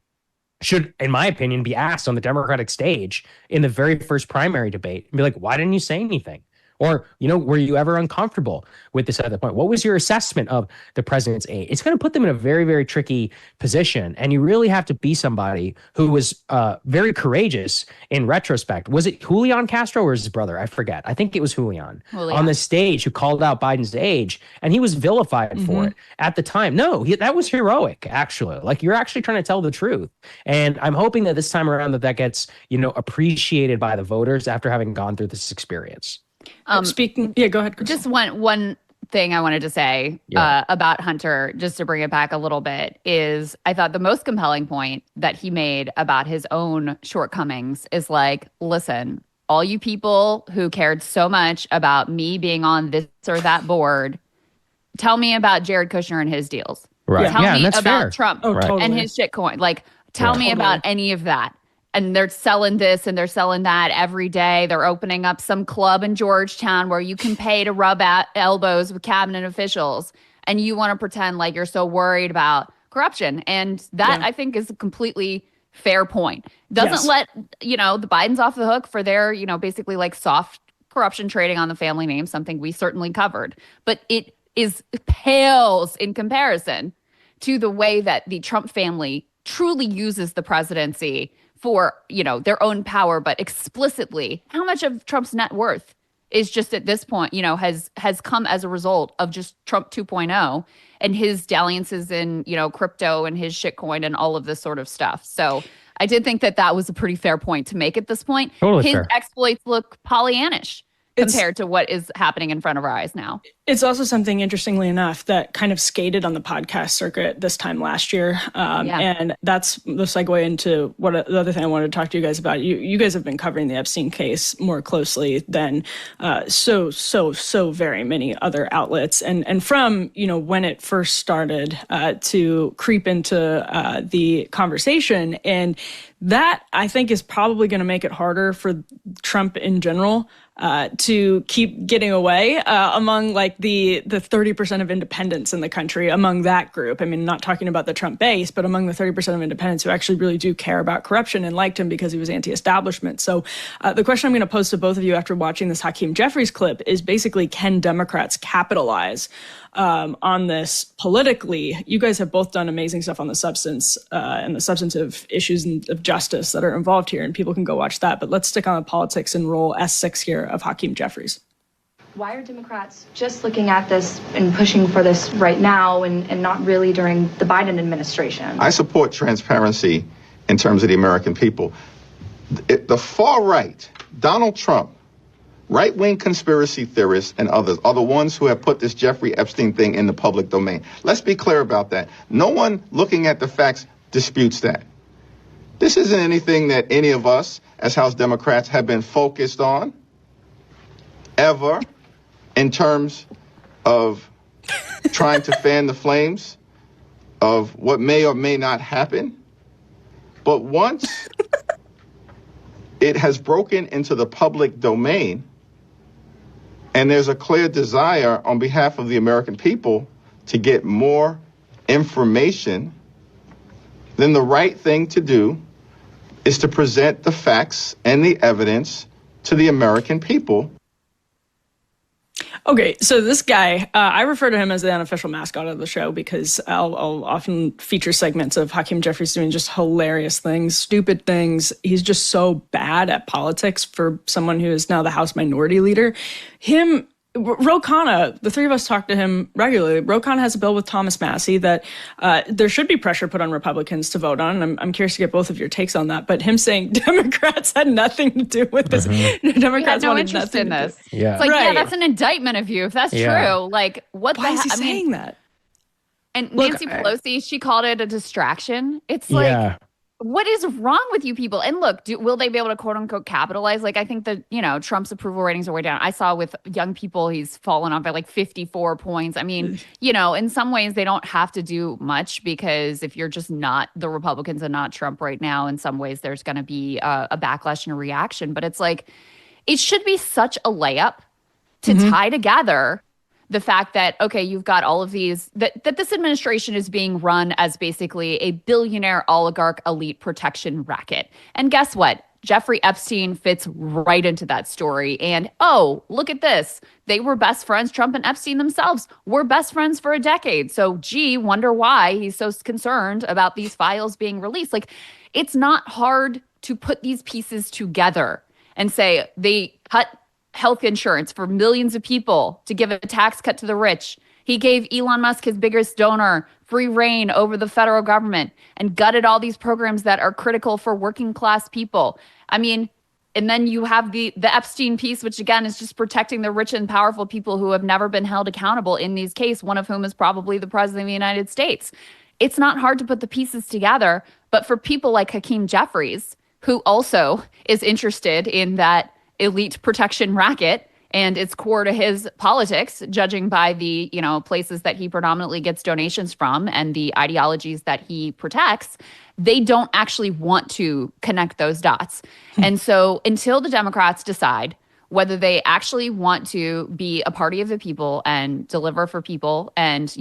should, in my opinion, be asked on the Democratic stage in the very first primary debate and be like, why didn't you say anything? Or, you know, were you ever uncomfortable with this other point? What was your assessment of the president's aide? It's going to put them in a very, very tricky position. And you really have to be somebody who was very courageous in retrospect. Was it Julian Castro or his brother? I forget. I think it was Julian on the stage who called out Biden's age, and he was vilified for it at the time. No, that was heroic, actually. Like, you're actually trying to tell the truth. And I'm hoping that this time around that gets, you know, appreciated by the voters after having gone through this experience. Go ahead, Krystal. Just one thing I wanted to say about Hunter, just to bring it back a little bit, is I thought the most compelling point that he made about his own shortcomings is like, listen, all you people who cared so much about me being on this or that board, tell me about Jared Kushner and his deals. Right. Tell me that's about fair. Trump totally. and his shitcoin. Like, tell me about any of that. And they're selling this and they're selling that every day. They're opening up some club in Georgetown where you can pay to rub elbows with cabinet officials. And you want to pretend like you're so worried about corruption. And that, I think, is a completely fair point. Doesn't let, the Bidens off the hook for their, basically like soft corruption trading on the family name, something we certainly covered. But it pales in comparison to the way that the Trump family truly uses the presidency for, their own power, but explicitly how much of Trump's net worth is just at this point, has come as a result of just Trump 2.0 and his dalliances in, crypto and his shitcoin and all of this sort of stuff. So I did think that was a pretty fair point to make at this point. Totally his fair. exploits look Pollyannish compared to what is happening in front of our eyes now. It's also something, interestingly enough, that kind of skated on the podcast circuit this time last year. And that's the segue into the other thing I wanted to talk to you guys about. You guys have been covering the Epstein case more closely than so very many other outlets. And from, when it first started to creep into the conversation. And that, I think, is probably going to make it harder for Trump in general to keep getting away among like the 30% of independents in the country, among that group. I mean, not talking about the Trump base, but among the 30% of independents who actually really do care about corruption and liked him because he was anti-establishment. So the question I'm going to pose to both of you after watching this Hakeem Jeffries clip is basically, can Democrats capitalize on this politically? You guys have both done amazing stuff on the substance and the substantive issues of justice that are involved here, and people can go watch that. But let's stick on the politics and roll S6 here of Hakeem Jeffries. Why are Democrats just looking at this and pushing for this right now and not really during the Biden administration? I support transparency in terms of the American people. The far right, Donald Trump, right-wing conspiracy theorists and others are the ones who have put this Jeffrey Epstein thing in the public domain. Let's be clear about that. No one looking at the facts disputes that. This isn't anything that any of us as House Democrats have been focused on ever in terms of trying to fan the flames of what may or may not happen. But once it has broken into the public domain, and there's a clear desire on behalf of the American people to get more information, then the right thing to do is to present the facts and the evidence to the American people. Okay, so this guy, I refer to him as the unofficial mascot of the show because I'll often feature segments of Hakeem Jeffries doing just hilarious things, stupid things. He's just so bad at politics for someone who is now the House Minority Leader. Ro Khanna, the three of us talk to him regularly. Ro Khanna has a bill with Thomas Massie that there should be pressure put on Republicans to vote on. And I'm curious to get both of your takes on that. But him saying Democrats had nothing to do with this. Democrats no wanted interest nothing in this. Yeah. It's like, Right. that's an indictment of you if that's true. Like, what Why the is he heck? saying that? And Look, Nancy Pelosi, she called it a distraction. It's like, what is wrong with you people? And look, will they be able to quote unquote capitalize? Like, I think that, Trump's approval ratings are way down. I saw with young people, he's fallen off by like 54 points. I mean, in some ways they don't have to do much because if you're just not the Republicans and not Trump right now, in some ways there's going to be a backlash and a reaction. But it's like, it should be such a layup to tie together the fact that, okay, you've got all of these, that this administration is being run as basically a billionaire oligarch elite protection racket. And guess what? Jeffrey Epstein fits right into that story. And, oh, look at this. They were best friends. Trump and Epstein themselves were best friends for a decade. So, gee, wonder why he's so concerned about these files being released. Like, it's not hard to put these pieces together and say they cut health insurance for millions of people to give a tax cut to the rich. He gave Elon Musk, his biggest donor, free reign over the federal government and gutted all these programs that are critical for working class people. I mean, And then you have the Epstein piece, which again is just protecting the rich and powerful people who have never been held accountable in these cases, one of whom is probably the president of the United States. It's not hard to put the pieces together, but for people like Hakeem Jeffries, who also is interested in that elite protection racket, and it's core to his politics, judging by the, places that he predominantly gets donations from and the ideologies that he protects, they don't actually want to connect those dots. And so until the Democrats decide whether they actually want to be a party of the people and deliver for people and,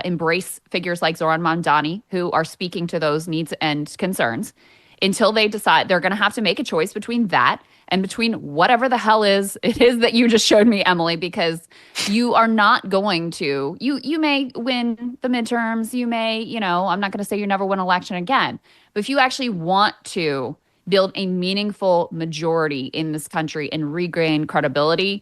embrace figures like Zoran Mamdani, who are speaking to those needs and concerns, until they decide, they're going to have to make a choice between that and between whatever the hell it is that you just showed me, Emily, because you are not going to, you may win the midterms, you may, I'm not going to say you never win an election again, but if you actually want to build a meaningful majority in this country and regain credibility,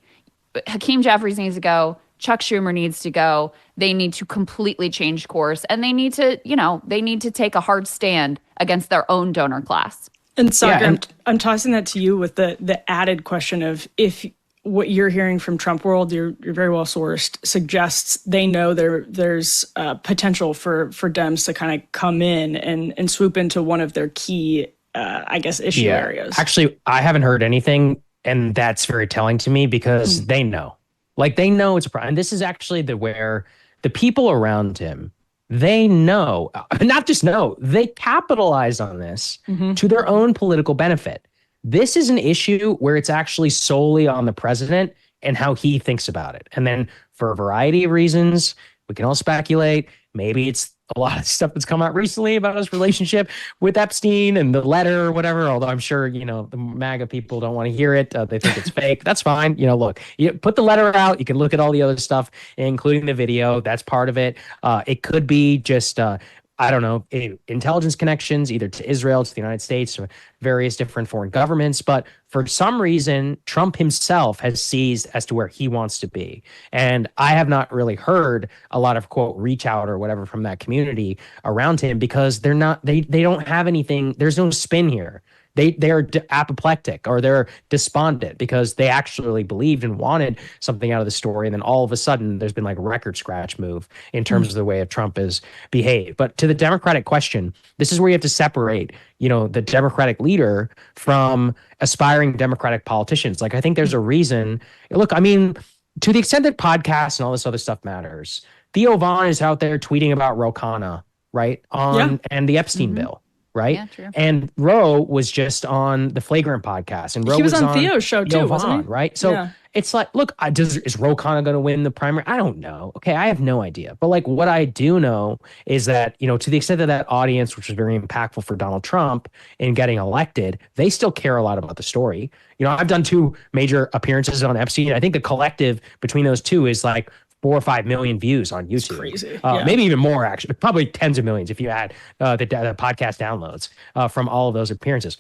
Hakeem Jeffries needs to go, Chuck Schumer needs to go, they need to completely change course, and they need to take a hard stand against their own donor class. And Saagar, I'm tossing that to you with the added question of if what you're hearing from Trump world, you're very well sourced, suggests they know there's potential for Dems to kind of come in and swoop into one of their key, issue areas. Actually, I haven't heard anything, and that's very telling to me because they know. Like, they know it's a problem. And this is actually where the people around him, they know, not just know, they capitalize on this to their own political benefit. This is an issue where it's actually solely on the president and how he thinks about it. And then for a variety of reasons, we can all speculate. Maybe it's a lot of stuff that's come out recently about his relationship with Epstein and the letter or whatever, although I'm sure, the MAGA people don't want to hear it. They think it's fake. That's fine. Look, you put the letter out. You can look at all the other stuff, including the video. That's part of it. It could be just, intelligence connections, either to Israel, to the United States, or various different foreign governments. But for some reason, Trump himself has seized as to where he wants to be. And I have not really heard a lot of, quote, reach out or whatever from that community around him because they don't have anything. There's no spin here. They're apoplectic or they're despondent because they actually believed and wanted something out of the story. And then all of a sudden there's been like a record scratch move in terms of the way Trump has behaved. But to the Democratic question, this is where you have to separate, the Democratic leader from aspiring Democratic politicians. Like, I think there's a reason. Look, I mean, to the extent that podcasts and all this other stuff matters, Theo Vaughn is out there tweeting about Ro Khanna, right? And the Epstein bill. Right. Yeah, true. And Ro was just on the Flagrant podcast, and Ro was on Theo's show too, wasn't he? Right. So it's like, look, is Ro Khanna going to win the primary? I don't know. Okay, I have no idea. But like, what I do know is that to the extent that audience, which was very impactful for Donald Trump in getting elected, they still care a lot about the story. I've done 2 major appearances on Epstein. I think the collective between those 2 is like 4 or 5 million views on YouTube. It's crazy. Maybe even more, actually. Probably tens of millions if you add the podcast downloads from all of those appearances.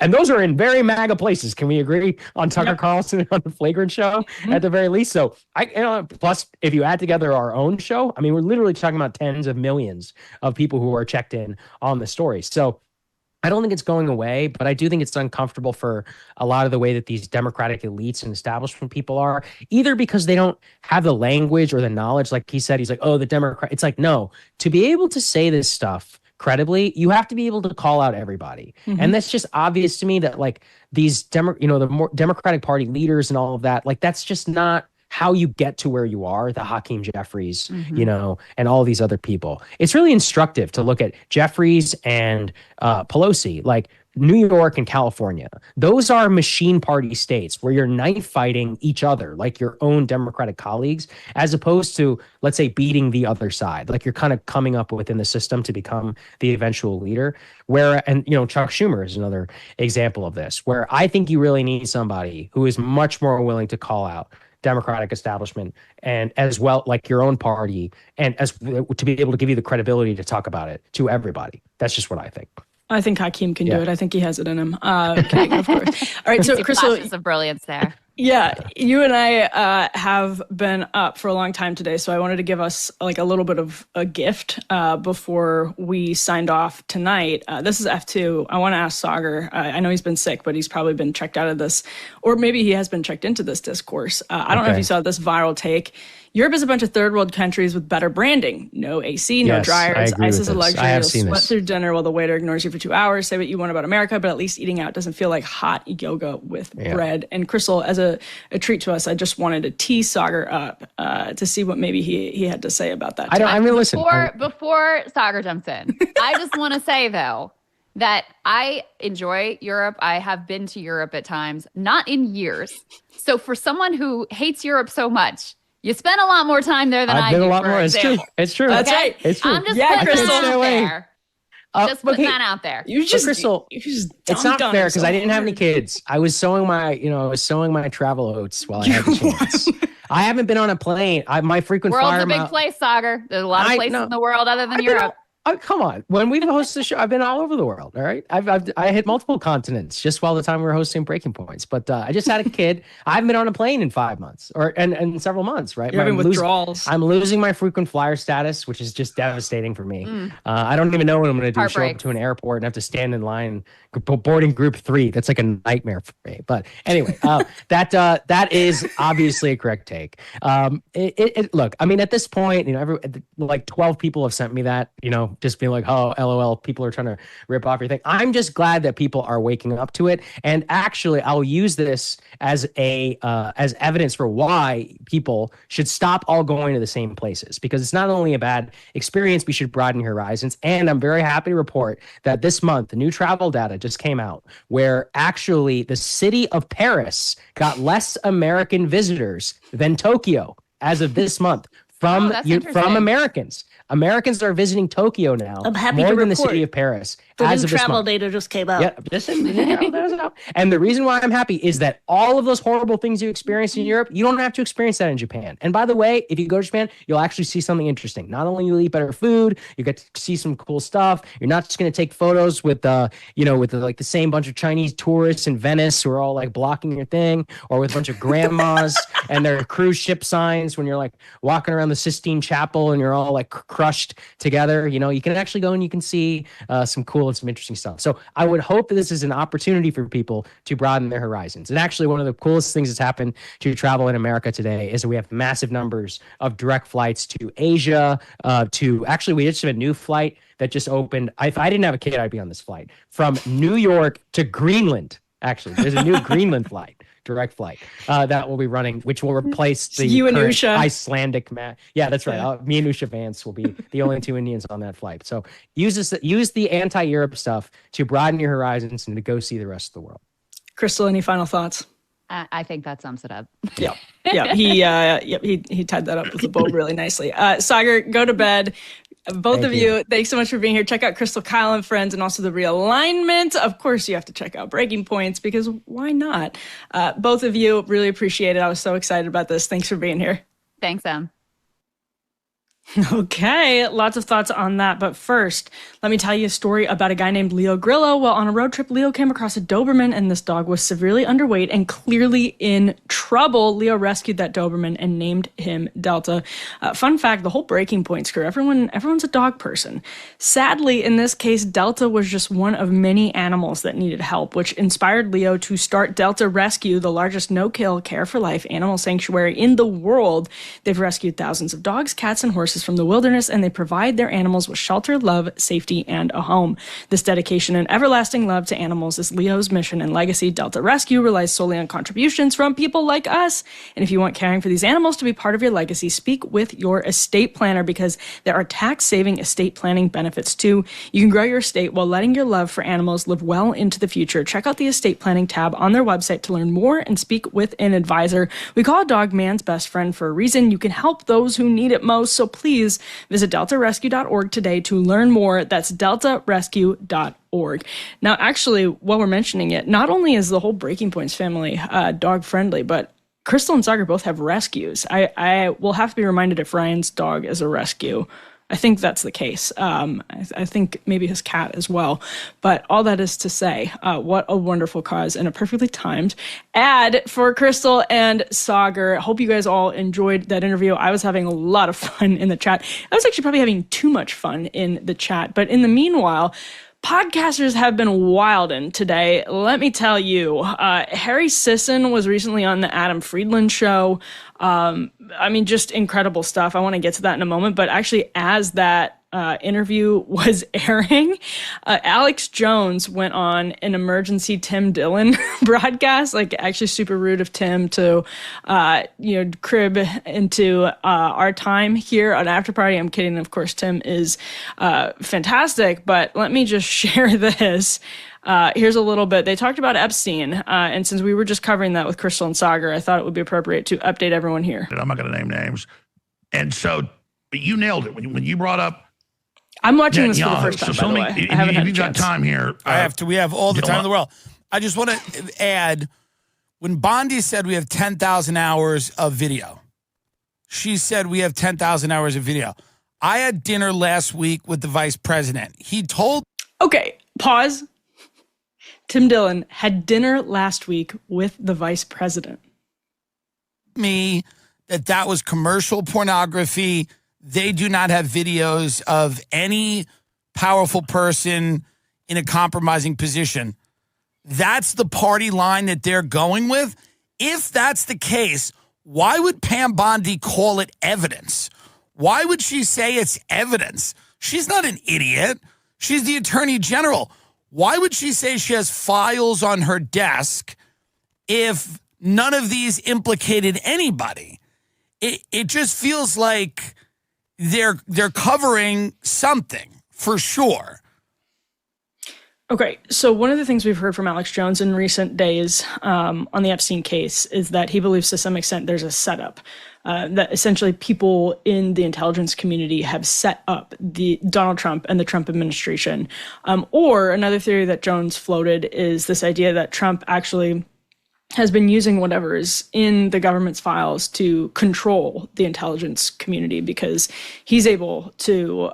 And those are in very MAGA places. Can we agree on Tucker Carlson on the Flagrant show at the very least? So plus, if you add together our own show, I mean, we're literally talking about tens of millions of people who are checked in on the story. So I don't think it's going away, but I do think it's uncomfortable for a lot of the way that these Democratic elites and establishment people are, either because they don't have the language or the knowledge. Like he said, he's like, oh, the Democrat. It's like, no, to be able to say this stuff credibly, you have to be able to call out everybody. And that's just obvious to me that like these, the more Democratic Party leaders and all of that, like that's just not how you get to where you are, the Hakeem Jeffries, and all these other people. It's really instructive to look at Jeffries and Pelosi, like New York and California. Those are machine party states where you're knife fighting each other, like your own Democratic colleagues, as opposed to, let's say, beating the other side. Like you're kind of coming up within the system to become the eventual leader. And Chuck Schumer is another example of this, where I think you really need somebody who is much more willing to call out Democratic establishment and as well like your own party and as to be able to give you the credibility to talk about it to everybody. That's just what I think. I think Hakeem can do it. I think he has it in him. Kidding, of course. All right, so Krystal, flashes of brilliance there. Yeah, you and I have been up for a long time today, so I wanted to give us like a little bit of a gift before we signed off tonight. This is F2. I want to ask Saagar. I know he's been sick, but he's probably been checked out of this, or maybe he has been checked into this discourse. I don't know if you saw this viral take. Europe is a bunch of third world countries with better branding. No AC, no dryers. Ice is a luxury. You'll sweat through dinner while the waiter ignores you for 2 hours. Say what you want about America, but at least eating out doesn't feel like hot yoga with bread. And Krystal, as a treat to us, I just wanted to tee Saagar up to see what maybe he had to say about that. I mean, listen. Before Saagar jumps in, I just want to say, though, that I enjoy Europe. I have been to Europe at times, not in years. So for someone who hates Europe so much, you spend a lot more time there than I do. I've been a lot more. It's true. It's true. That's right. It's true. I'm just putting that out there. Just putting that out there. Krystal, it's not fair because I didn't have any kids. I was sowing my travel oats while I had the chance. I haven't been on a plane. My frequent flyer. World's a big place, Saagar. There's a lot of places in the world other than Europe. Come on. When we've hosted the show, I've been all over the world. All right. I hit multiple continents just while the time we were hosting Breaking Points. But I just had a kid. I haven't been on a plane in 5 months and several months. Right. You're having withdrawals. I'm losing my frequent flyer status, which is just devastating for me. I don't even know what I'm going to do. Show up to an airport and have to stand in line, boarding group 3. That's like a nightmare for me. But anyway, that is obviously a correct take. Look, I mean, at this point, like 12 people have sent me that, just being like, oh, LOL, people are trying to rip off your thing. I'm just glad that people are waking up to it. And actually, I'll use this as evidence for why people should stop all going to the same places, because it's not only a bad experience, we should broaden your horizons. And I'm very happy to report that this month, the new travel data just came out where actually the city of Paris got less American visitors than Tokyo as of this month from Americans. Americans are visiting Tokyo now more than the city of Paris. The new travel data just came out. Yeah, and the reason why I'm happy is that all of those horrible things you experienced in Europe, you don't have to experience that in Japan. And by the way, if you go to Japan, you'll actually see something interesting. Not only you'll eat better food, you get to see some cool stuff. You're not just going to take photos with the same bunch of Chinese tourists in Venice who are all like blocking your thing, or with a bunch of grandmas and their cruise ship signs when you're like walking around the Sistine Chapel and you're all like crushed together. You can actually go and you can see some cool and some interesting stuff. So I would hope that this is an opportunity for people to broaden their horizons. And actually, one of the coolest things that's happened to travel in America today is that we have massive numbers of direct flights to Asia. We just have a new flight that just opened. If I didn't have a kid, I'd be on this flight from New York to Greenland. Actually, there's a new Greenland flight. Direct flight that will be running, which will replace the current Icelandic Yeah, that's right. Me and Usha Vance will be the only 2 Indians on that flight. So use the anti-Europe stuff to broaden your horizons and to go see the rest of the world. Krystal, any final thoughts? I think that sums it up. Yeah. He tied that up with a bow really nicely. Saagar, go to bed. Both of you, thanks so much for being here. Check out Krystal, Kyle, and Friends, and also The Realignment. Of course, you have to check out Breaking Points, because why not? Both of you, really appreciate it. I was so excited about this. Thanks for being here. Thanks, Em. Okay, lots of thoughts on that. But first, let me tell you a story about a guy named Leo Grillo. While on a road trip, Leo came across a Doberman, and this dog was severely underweight and clearly in trouble. Leo rescued that Doberman and named him Delta. Fun fact, the whole Breaking Points crew, everyone's a dog person. Sadly, in this case, Delta was just one of many animals that needed help, which inspired Leo to start Delta Rescue, the largest no-kill, care-for-life animal sanctuary in the world. They've rescued thousands of dogs, cats, and horses from the wilderness, and they provide their animals with shelter, love, safety, and a home. This dedication and everlasting love to animals is Leo's mission and legacy. Delta Rescue relies solely on contributions from people like us. And if you want caring for these animals to be part of your legacy, speak with your estate planner, because there are tax-saving estate planning benefits too. You can grow your estate while letting your love for animals live well into the future. Check out the estate planning tab on their website to learn more and speak with an advisor. We call a dog man's best friend for a reason. You can help those who need it most, so please visit deltarescue.org today to learn more. That's deltarescue.org. Now, actually, while we're mentioning it, not only is the whole Breaking Points family dog friendly, but Krystal and Saagar both have rescues. I will have to be reminded if Ryan's dog is a rescue. I think that's the case. I think maybe his cat as well. But all that is to say, what a wonderful cause and a perfectly timed ad for Krystal and Saagar. Hope you guys all enjoyed that interview. I was having a lot of fun in the chat. I was actually probably having too much fun in the chat. But in the meanwhile, podcasters have been wildin' today. Let me tell you, Harry Sisson was recently on the Adam Friedland show. I mean, just incredible stuff. I want to get to that in a moment. But actually, as that interview was airing, Alex Jones went on an emergency Tim Dillon broadcast. Like, actually super rude of Tim to, crib into our time here on After Party. I'm kidding. Of course, Tim is fantastic. But let me just share this. Here's a little bit. They talked about Epstein, and since we were just covering that with Krystal and Saagar, I thought it would be appropriate to update everyone here. I'm not going to name names. And so, but you nailed it when you brought up. I'm watching this for the first time, by the way. I haven't had a got chance. time here. We have all the time in the world. I just want to add, when Bondi said we have 10,000 hours of video, she said we have 10,000 hours of video. I had dinner last week with the vice president. He told... Okay, pause. Tim Dillon had dinner last week with the vice president. Me that was commercial pornography. They do not have videos of any powerful person in a compromising position. That's the party line that they're going with. If that's the case, why would Pam Bondi call it evidence? Why would she say it's evidence? She's not an idiot. She's the attorney general. Why would she say she has files on her desk if none of these implicated anybody? It just feels like they're covering something for sure. Okay, so one of the things we've heard from Alex Jones in recent days on the Epstein case is that he believes to some extent there's a setup. That essentially people in the intelligence community have set up the Donald Trump and the Trump administration. Or another theory that Jones floated is this idea that Trump actually has been using whatever is in the government's files to control the intelligence community because he's able to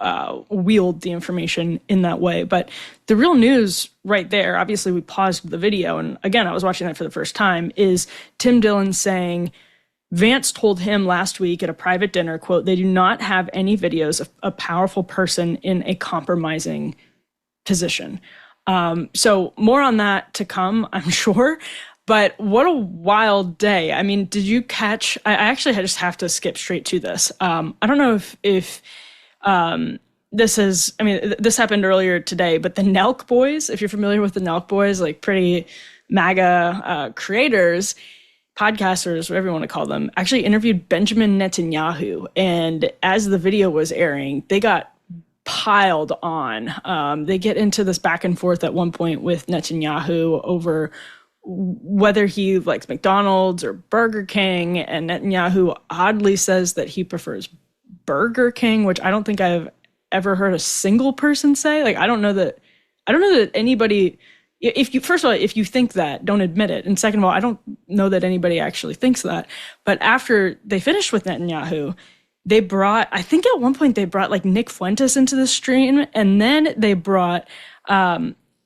wield the information in that way. But the real news right there, obviously we paused the video, and again, I was watching that for the first time, is Tim Dillon saying Vance told him last week at a private dinner, quote, they do not have any videos of a powerful person in a compromising position. So more on that to come, I'm sure. But what a wild day. I mean, did you catch, I actually just have to skip straight to this. I don't know if this is, I mean, this happened earlier today, but the Nelk Boys, if you're familiar with the Nelk Boys, like pretty MAGA creators, podcasters, whatever you want to call them, actually interviewed Benjamin Netanyahu. And as the video was airing, they got piled on. They get into this back and forth at one point with Netanyahu over whether he likes McDonald's or Burger King, and Netanyahu oddly says that he prefers Burger King, which I don't think I've ever heard a single person say. Like, I don't know that anybody, if you, first of all, if you think that, don't admit it. And second of all, I don't know that anybody actually thinks that. But after they finished with Netanyahu, they brought, I think at one point they brought like Nick Fuentes into the stream, and then they brought,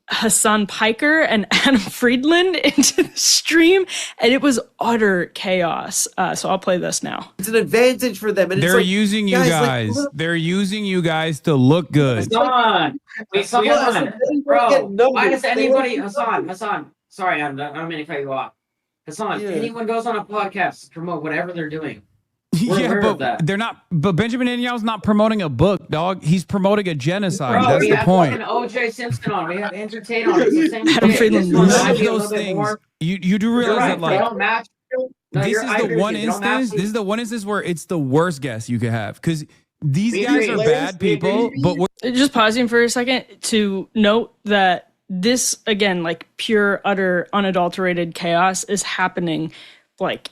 Hassan Piker and Adam Friedland into the stream, and it was utter chaos. So I'll play this now. It's an advantage for them. And they're using you guys. They're using you guys to look good. Hassan, bro. Why does anybody, Hassan? Sorry, I don't mean to cut you off. Hassan, anyone goes on a podcast to promote whatever they're doing. Yeah, but they're not. But Benjamin Netanyahu's not promoting a book, dog. He's promoting a genocide. Bro, that's the point. We have O.J. Simpson on. We have Andrew Tate on. It's the same Adam Friedland. None of those things. You do realize that, like, they don't match. No, this is the one instance. This is the one instance where it's the worst guess you could have, because these guys are bad people. But just pausing for a second to note that this, again, like pure, utter, unadulterated chaos is happening, like,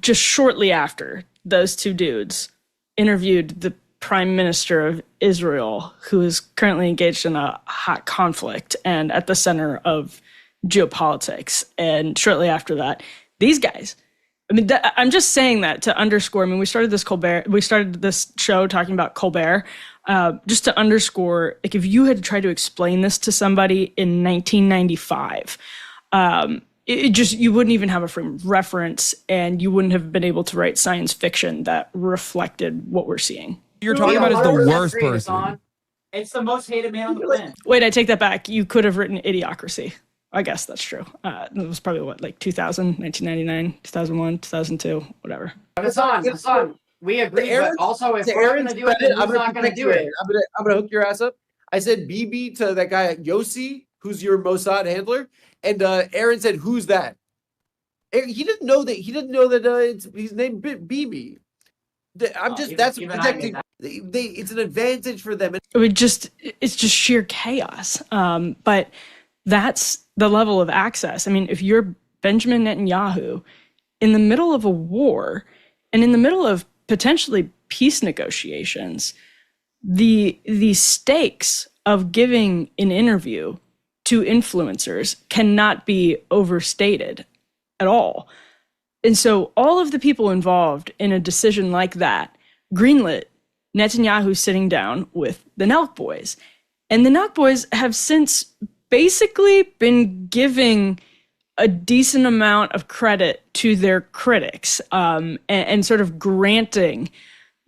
just shortly after those two dudes interviewed the prime minister of Israel, who is currently engaged in a hot conflict and at the center of geopolitics. And shortly after that, these guys I mean, I'm just saying that to underscore. I mean, we started this show talking about Colbert, just to underscore, like, if you had tried to explain this to somebody in 1995, you wouldn't even have a frame of reference, and you wouldn't have been able to write science fiction that reflected what we're seeing. You're talking about is the worst person. It's the most hated man on the planet. Wait, I take that back. You could have written Idiocracy. I guess that's true. It was probably like 2000, 1999, 2001, 2002, whatever. Hassan, we agree, but also if we're going to do it, then who's not going to do it? I'm going to hook your ass up. I said BB to that guy Yossi, who's your Mossad handler, and Aaron said, "Who's that?" He didn't know that. He didn't know that he's named BB. That's protecting. It's an advantage for them. It's just sheer chaos. But that's the level of access. I mean, if you're Benjamin Netanyahu in the middle of a war and in the middle of potentially peace negotiations, the stakes of giving an interview to influencers cannot be overstated at all. And so all of the people involved in a decision like that greenlit Netanyahu sitting down with the Nelk boys. And the Nelk boys have since basically been giving a decent amount of credit to their critics, and sort of granting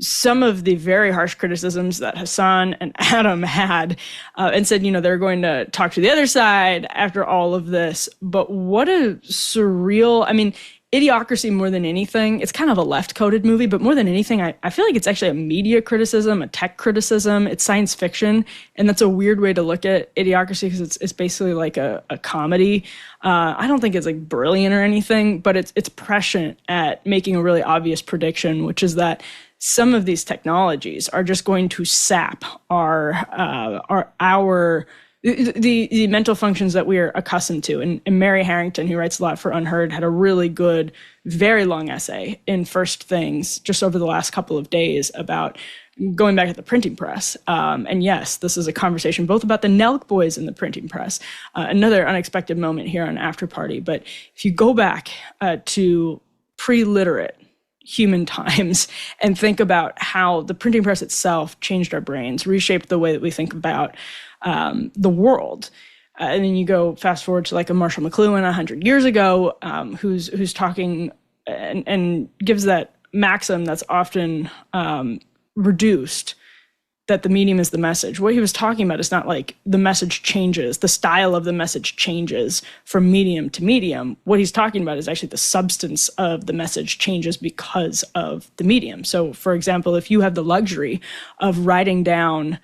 some of the very harsh criticisms that Hassan and Adam had, and said, they're going to talk to the other side after all of this. But what a surreal, I mean, Idiocracy, more than anything, it's kind of a left-coded movie, but more than anything, I feel like it's actually a media criticism, a tech criticism. It's science fiction, and that's a weird way to look at Idiocracy because it's basically like a comedy. I don't think it's like brilliant or anything, but it's prescient at making a really obvious prediction, which is that some of these technologies are just going to sap the mental functions that we are accustomed to. And Mary Harrington, who writes a lot for Unheard, had a really good, very long essay in First Things just over the last couple of days about going back to the printing press. And yes, this is a conversation both about the Nelk boys and the printing press. Another unexpected moment here on After Party. But if you go back to pre-literate human times and think about how the printing press itself changed our brains, reshaped the way that we think about the world. And then you go fast forward to like a Marshall McLuhan 100 years ago, who's talking and gives that maxim that's often reduced, that the medium is the message. What he was talking about is not like the message changes, the style of the message changes from medium to medium. What he's talking about is actually the substance of the message changes because of the medium. So, for example, if you have the luxury of writing down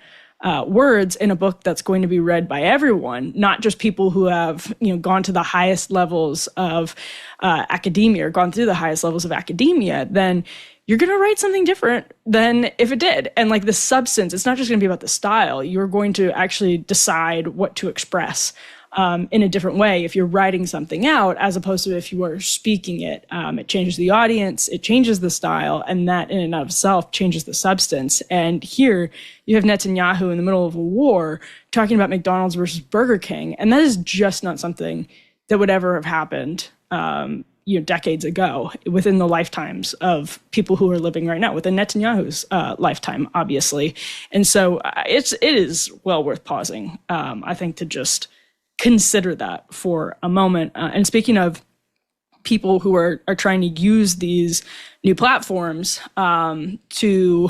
words in a book that's going to be read by everyone, not just people who have gone to the highest levels of academia or gone through the highest levels of academia, then you're going to write something different than if it did. And like the substance, it's not just going to be about the style. You're going to actually decide what to express in a different way if you're writing something out, as opposed to if you are speaking it. It changes the audience, it changes the style, and that in and of itself changes the substance. And here you have Netanyahu in the middle of a war talking about McDonald's versus Burger King, and that is just not something that would ever have happened decades ago within the lifetimes of people who are living right now, within Netanyahu's lifetime, obviously. And so it is well worth pausing, I think, to just consider that for a moment. And speaking of people who are trying to use these new platforms to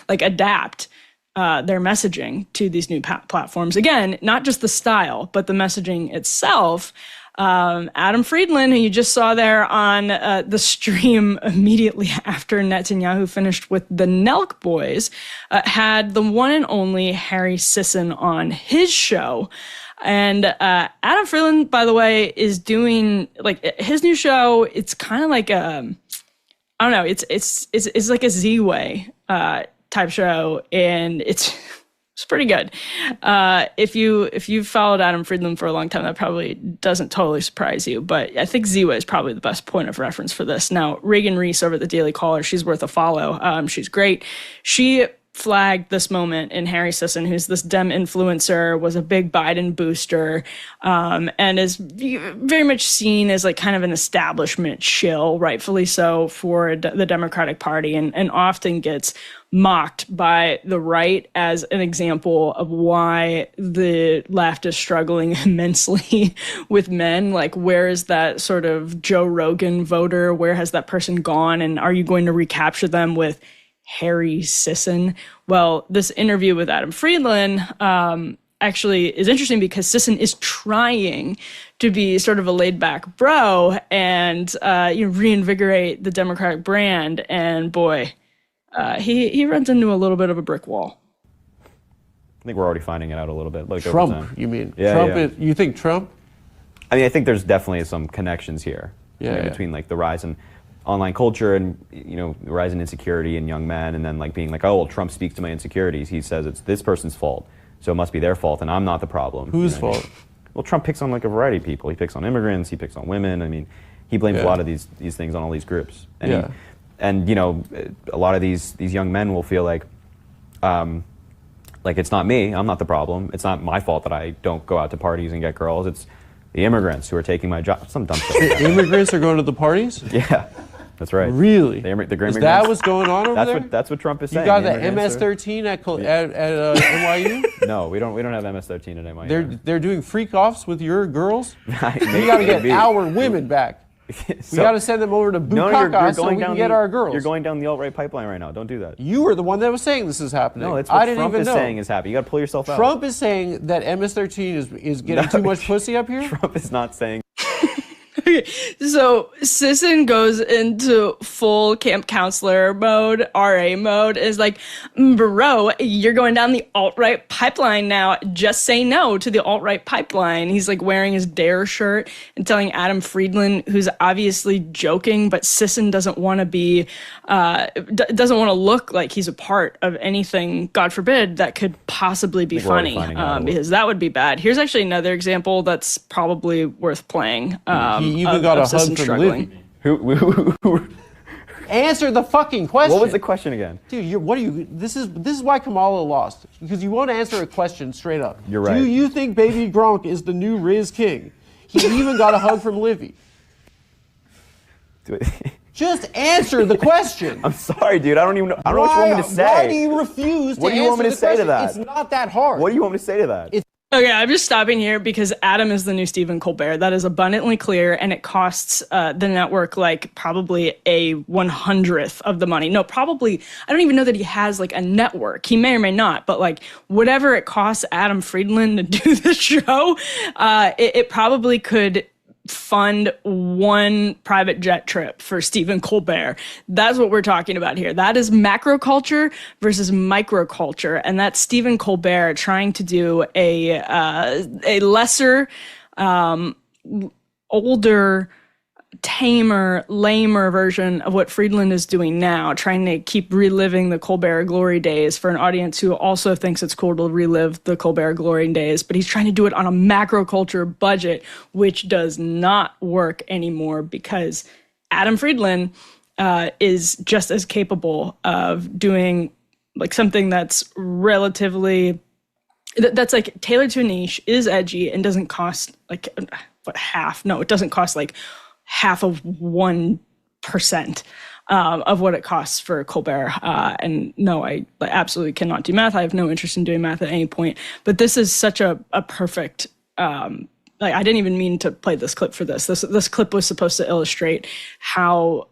like adapt their messaging to these new platforms, again, not just the style, but the messaging itself. Adam Friedland, who you just saw there on the stream immediately after Netanyahu finished with the Nelk boys, had the one and only Harry Sisson on his show. And Adam Friedland, by the way, is doing like his new show. It's kind of like I don't know. It's like a Z-Way type show, and it's pretty good. If you've followed Adam Friedland for a long time, that probably doesn't totally surprise you. But I think Z-Way is probably the best point of reference for this. Now, Reagan Reese over at the Daily Caller, she's worth a follow. She's great. She flagged this moment in Harry Sisson, who's this Dem influencer, was a big Biden booster, and is very much seen as like kind of an establishment shill, rightfully so, for the Democratic Party, and often gets mocked by the right as an example of why the left is struggling immensely with men. Like, where is that sort of Joe Rogan voter? Where has that person gone? And are you going to recapture them with Harry Sisson? Well, this interview with Adam Friedland actually is interesting because Sisson is trying to be sort of a laid-back bro and reinvigorate the Democratic brand. And boy, he runs into a little bit of a brick wall. I think we're already finding it out a little bit. Like Trump, over time. you mean? Yeah, Trump yeah. you think Trump? I mean, I think there's definitely some connections here. Between like the rise in online culture and the rise in insecurity in young men, and then like being like, oh, well, Trump speaks to my insecurities. He says it's this person's fault, so it must be their fault, and I'm not the problem. Whose fault? Well, Trump picks on like a variety of people. He picks on immigrants. He picks on women. I mean, he blames a lot of these things on all these groups. And a lot of these young men will feel like it's not me. I'm not the problem. It's not my fault that I don't go out to parties and get girls. It's the immigrants who are taking my job. Some dumb shit. The immigrants are going to the parties? Yeah. That's right. Really? The is that what's going on over there? That's what Trump is saying. You got the MS-13 at NYU? No, we don't have MS-13 at NYU. They're doing freak-offs with your girls? We got to get our women back. We got to send them over to Bukaka so we can get our girls. You're going down the alt-right pipeline right now. Don't do that. You were the one that was saying this is happening. No, it's what Trump is saying is happening. You got to pull yourself out. Trump is saying that MS-13 is getting too much pussy up here? Trump is not saying. Okay, so Sisson goes into full camp counselor mode, RA mode, is like, bro, you're going down the alt-right pipeline now. Just say no to the alt-right pipeline. He's like wearing his Dare shirt and telling Adam Friedland, who's obviously joking, but Sisson doesn't want to be, doesn't want to look like he's a part of anything, God forbid, that could possibly be funny, because that would be bad. Here's actually another example that's probably worth playing. He even got a hug from Livy. Who Answer the fucking question. What was the question again? Dude, this is why Kamala lost. Because you won't answer a question straight up. You're right. Do you think Baby Gronk is the new Riz King? He even got a hug from Livy. Just answer the question. I'm sorry, dude. I don't know what you want me to say. Why do you refuse to answer the question? What do you want me to say to that? It's not that hard. What do you want me to say to that? Okay, I'm just stopping here because Adam is the new Stephen Colbert. That is abundantly clear, and it costs the network like probably a 100th of the money. No, probably, I don't even know that he has like a network. He may or may not, but like whatever it costs Adam Friedland to do the show, it probably could fund one private jet trip for Stephen Colbert. That's what we're talking about here. That is macro culture versus micro culture, and that's Stephen Colbert trying to do a lesser, older, tamer, lamer version of what Friedland is doing now, trying to keep reliving the Colbert glory days for an audience who also thinks it's cool to relive the Colbert glory days, but he's trying to do it on a macro culture budget, which does not work anymore because Adam Friedland is just as capable of doing like something that's relatively, that's like tailored to a niche, is edgy, and doesn't cost like half. No, it doesn't cost like half of 1% of what it costs for Colbert. And no, I absolutely cannot do math. I have no interest in doing math at any point. But this is such a perfect, I didn't even mean to play this clip for this. This clip was supposed to illustrate how,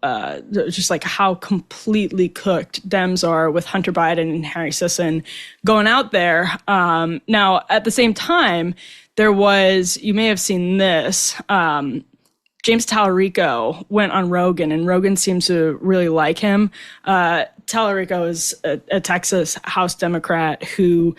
just like how completely cooked Dems are with Hunter Biden and Harry Sisson going out there. Now, at the same time, there was, you may have seen this, James Tallarico went on Rogan, and Rogan seems to really like him. Tallarico is a Texas House Democrat who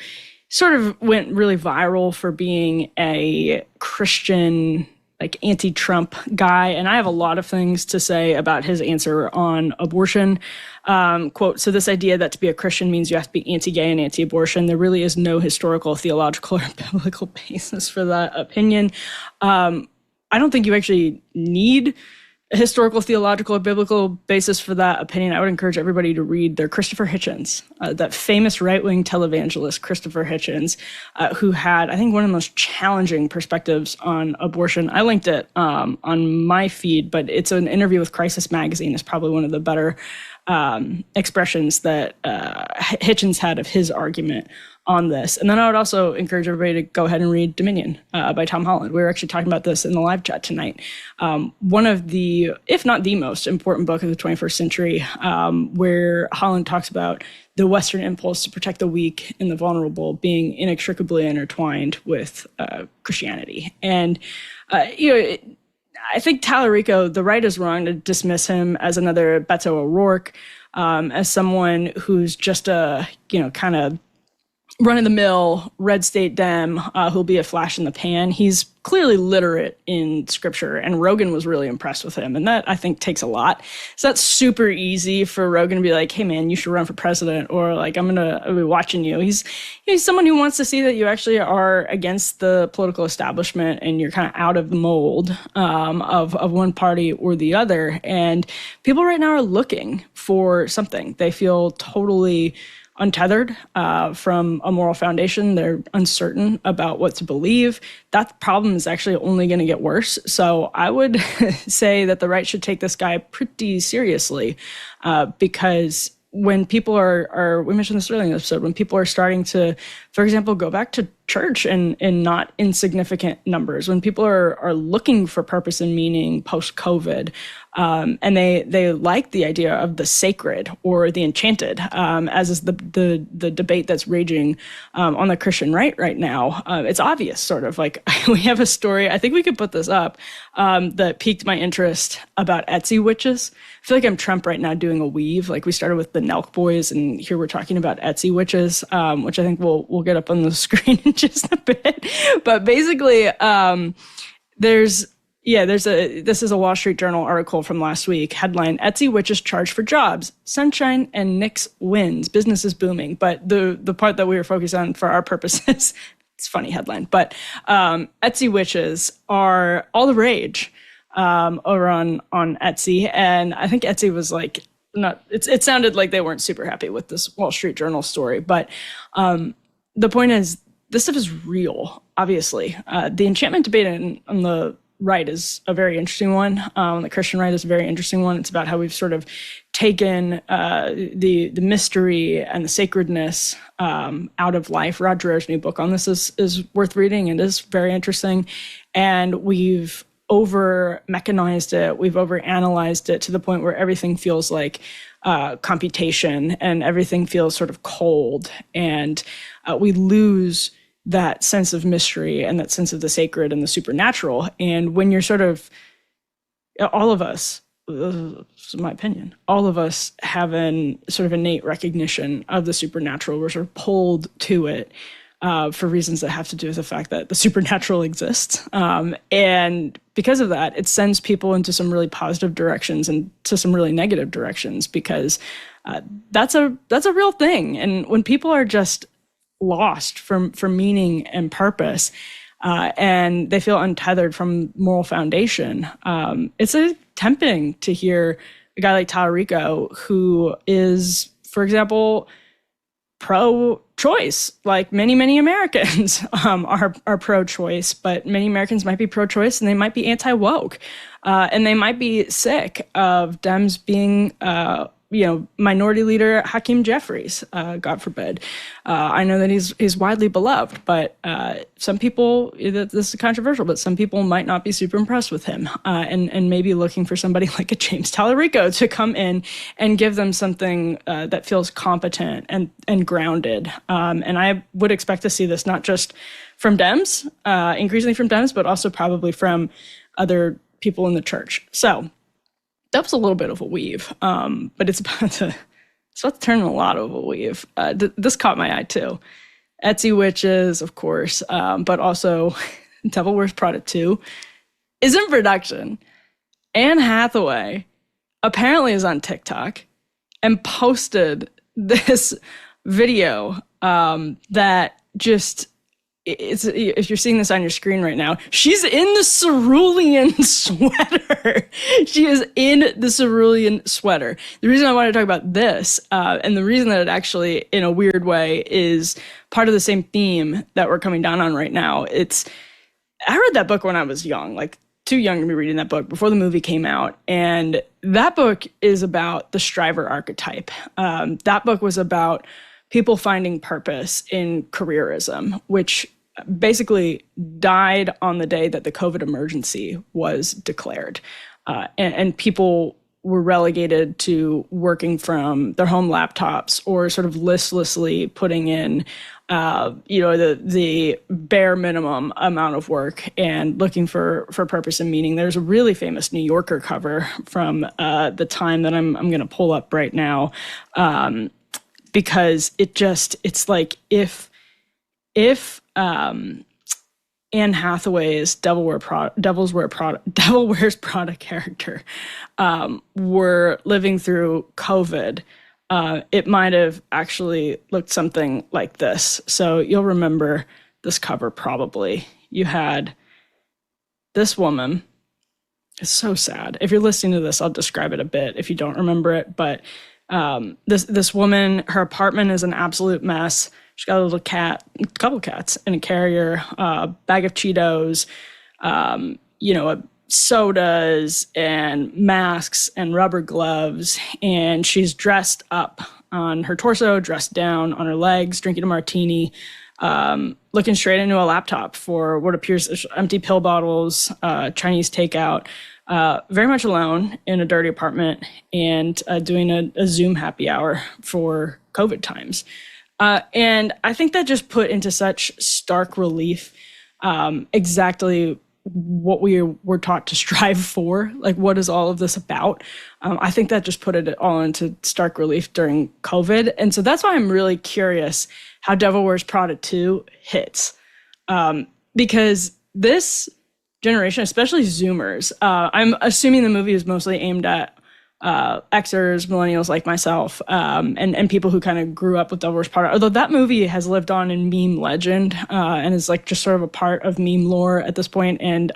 sort of went really viral for being a Christian, like anti-Trump guy. And I have a lot of things to say about his answer on abortion. Quote, so this idea that to be a Christian means you have to be anti-gay and anti-abortion, there really is no historical, theological, or biblical basis for that opinion. I don't think you actually need historical, theological, or biblical basis for that opinion, I would encourage everybody to read their Christopher Hitchens, that famous right-wing televangelist Christopher Hitchens, who had, I think, one of the most challenging perspectives on abortion. I linked it on my feed, but it's an interview with Crisis Magazine. Is probably one of the better expressions that Hitchens had of his argument on this. And then I would also encourage everybody to go ahead and read Dominion by Tom Holland. We were actually talking about this in the live chat tonight. One of the, if not the most important book of the 21st century, where Holland talks about the Western impulse to protect the weak and the vulnerable being inextricably intertwined with Christianity. And, I think Tallarico, the right is wrong to dismiss him as another Beto O'Rourke, as someone who's just a, kind of run-of-the-mill red state Dem who'll be a flash in the pan. He's clearly literate in scripture, and Rogan was really impressed with him, and that, I think, takes a lot. So that's super easy for Rogan to be like, hey, man, you should run for president, or like, I'll be watching you. He's someone who wants to see that you actually are against the political establishment and you're kind of out of the mold of one party or the other. And people right now are looking for something. They feel totally untethered from a moral foundation. They're uncertain about what to believe. That problem is actually only going to get worse. So I would say that the right should take this guy pretty seriously because when people are, we mentioned this earlier in the episode, when people are starting to, for example, go back to church in not insignificant numbers, when people are looking for purpose and meaning post-COVID, and they like the idea of the sacred or the enchanted, as is the debate that's raging on the Christian right now. It's obvious, sort of like we have a story, I think we could put this up, that piqued my interest about Etsy witches. I feel like I'm Trump right now doing a weave. Like we started with the Nelk Boys, and here we're talking about Etsy witches, which I think we'll get up on the screen in just a bit. But basically, this is a Wall Street Journal article from last week. Headline: Etsy witches charge for jobs. Sunshine and Nix wins. Business is booming. But the part that we were focused on for our purposes, it's a funny headline, but Etsy witches are all the rage over on Etsy. And I think Etsy was like, it sounded like they weren't super happy with this Wall Street Journal story. But the point is, this stuff is real, obviously. The enchantment debate on the right is a very interesting one. The Christian right is a very interesting one. It's about how we've sort of taken the mystery and the sacredness out of life. Rod Dreher's new book on this is worth reading. It is very interesting. And we've over-mechanized it. We've over-analyzed it to the point where everything feels like computation and everything feels sort of cold. And we lose that sense of mystery and that sense of the sacred and the supernatural. And when you're sort of, all of us, this is my opinion, all of us have an sort of innate recognition of the supernatural. We're sort of pulled to it for reasons that have to do with the fact that the supernatural exists. And because of that, it sends people into some really positive directions and to some really negative directions, because that's a real thing. And when people are just lost for meaning and purpose, and they feel untethered from moral foundation, it's tempting to hear a guy like Tallarico, who is, for example, pro-choice, like many Americans are pro-choice, but many Americans might be pro-choice and they might be anti-woke, and they might be sick of Dems being Minority Leader Hakeem Jeffries, God forbid. I know that he's widely beloved, but some people, this is controversial, but some people might not be super impressed with him, and maybe looking for somebody like a James Tallarico to come in and give them something that feels competent and grounded. And I would expect to see this not just from Dems, increasingly from Dems, but also probably from other people in the church. So that was a little bit of a weave, but it's about to turn a lot of a weave. This caught my eye too. Etsy witches, of course, but also Devil Wears Prada 2 is in production. Anne Hathaway apparently is on TikTok and posted this video that just if you're seeing this on your screen right now, she's in the cerulean sweater. She is in the cerulean sweater. The reason I want to talk about this, and the reason that it actually, in a weird way, is part of the same theme that we're coming down on right now. I read that book when I was young, like too young to be reading that book, before the movie came out. And that book is about the striver archetype. That book was about people finding purpose in careerism, which basically died on the day that the COVID emergency was declared. And people were relegated to working from their home laptops or sort of listlessly putting in, the bare minimum amount of work and looking for purpose and meaning. There's a really famous New Yorker cover from the time that I'm going to pull up right now, because it's like if Anne Hathaway's Devil Wears Prada character were living through COVID, it might have actually looked something like this. So you'll remember this cover probably. You had this woman. It's so sad. If you're listening to this, I'll describe it a bit if you don't remember it. But this woman, her apartment is an absolute mess. She's got a little cat, a couple cats in a carrier, bag of Cheetos, sodas and masks and rubber gloves. And she's dressed up on her torso, dressed down on her legs, drinking a martini, looking straight into a laptop for what appears as empty pill bottles, Chinese takeout, very much alone in a dirty apartment, and doing a Zoom happy hour for COVID times. And I think that just put into such stark relief exactly what we were taught to strive for. Like, what is all of this about? I think that just put it all into stark relief during COVID. And so that's why I'm really curious how Devil Wears Prada 2 hits. Because this generation, especially Zoomers, I'm assuming the movie is mostly aimed at Xers, millennials like myself, and people who kind of grew up with Devil Wears Prada. Although that movie has lived on in meme legend and is like just sort of a part of meme lore at this point and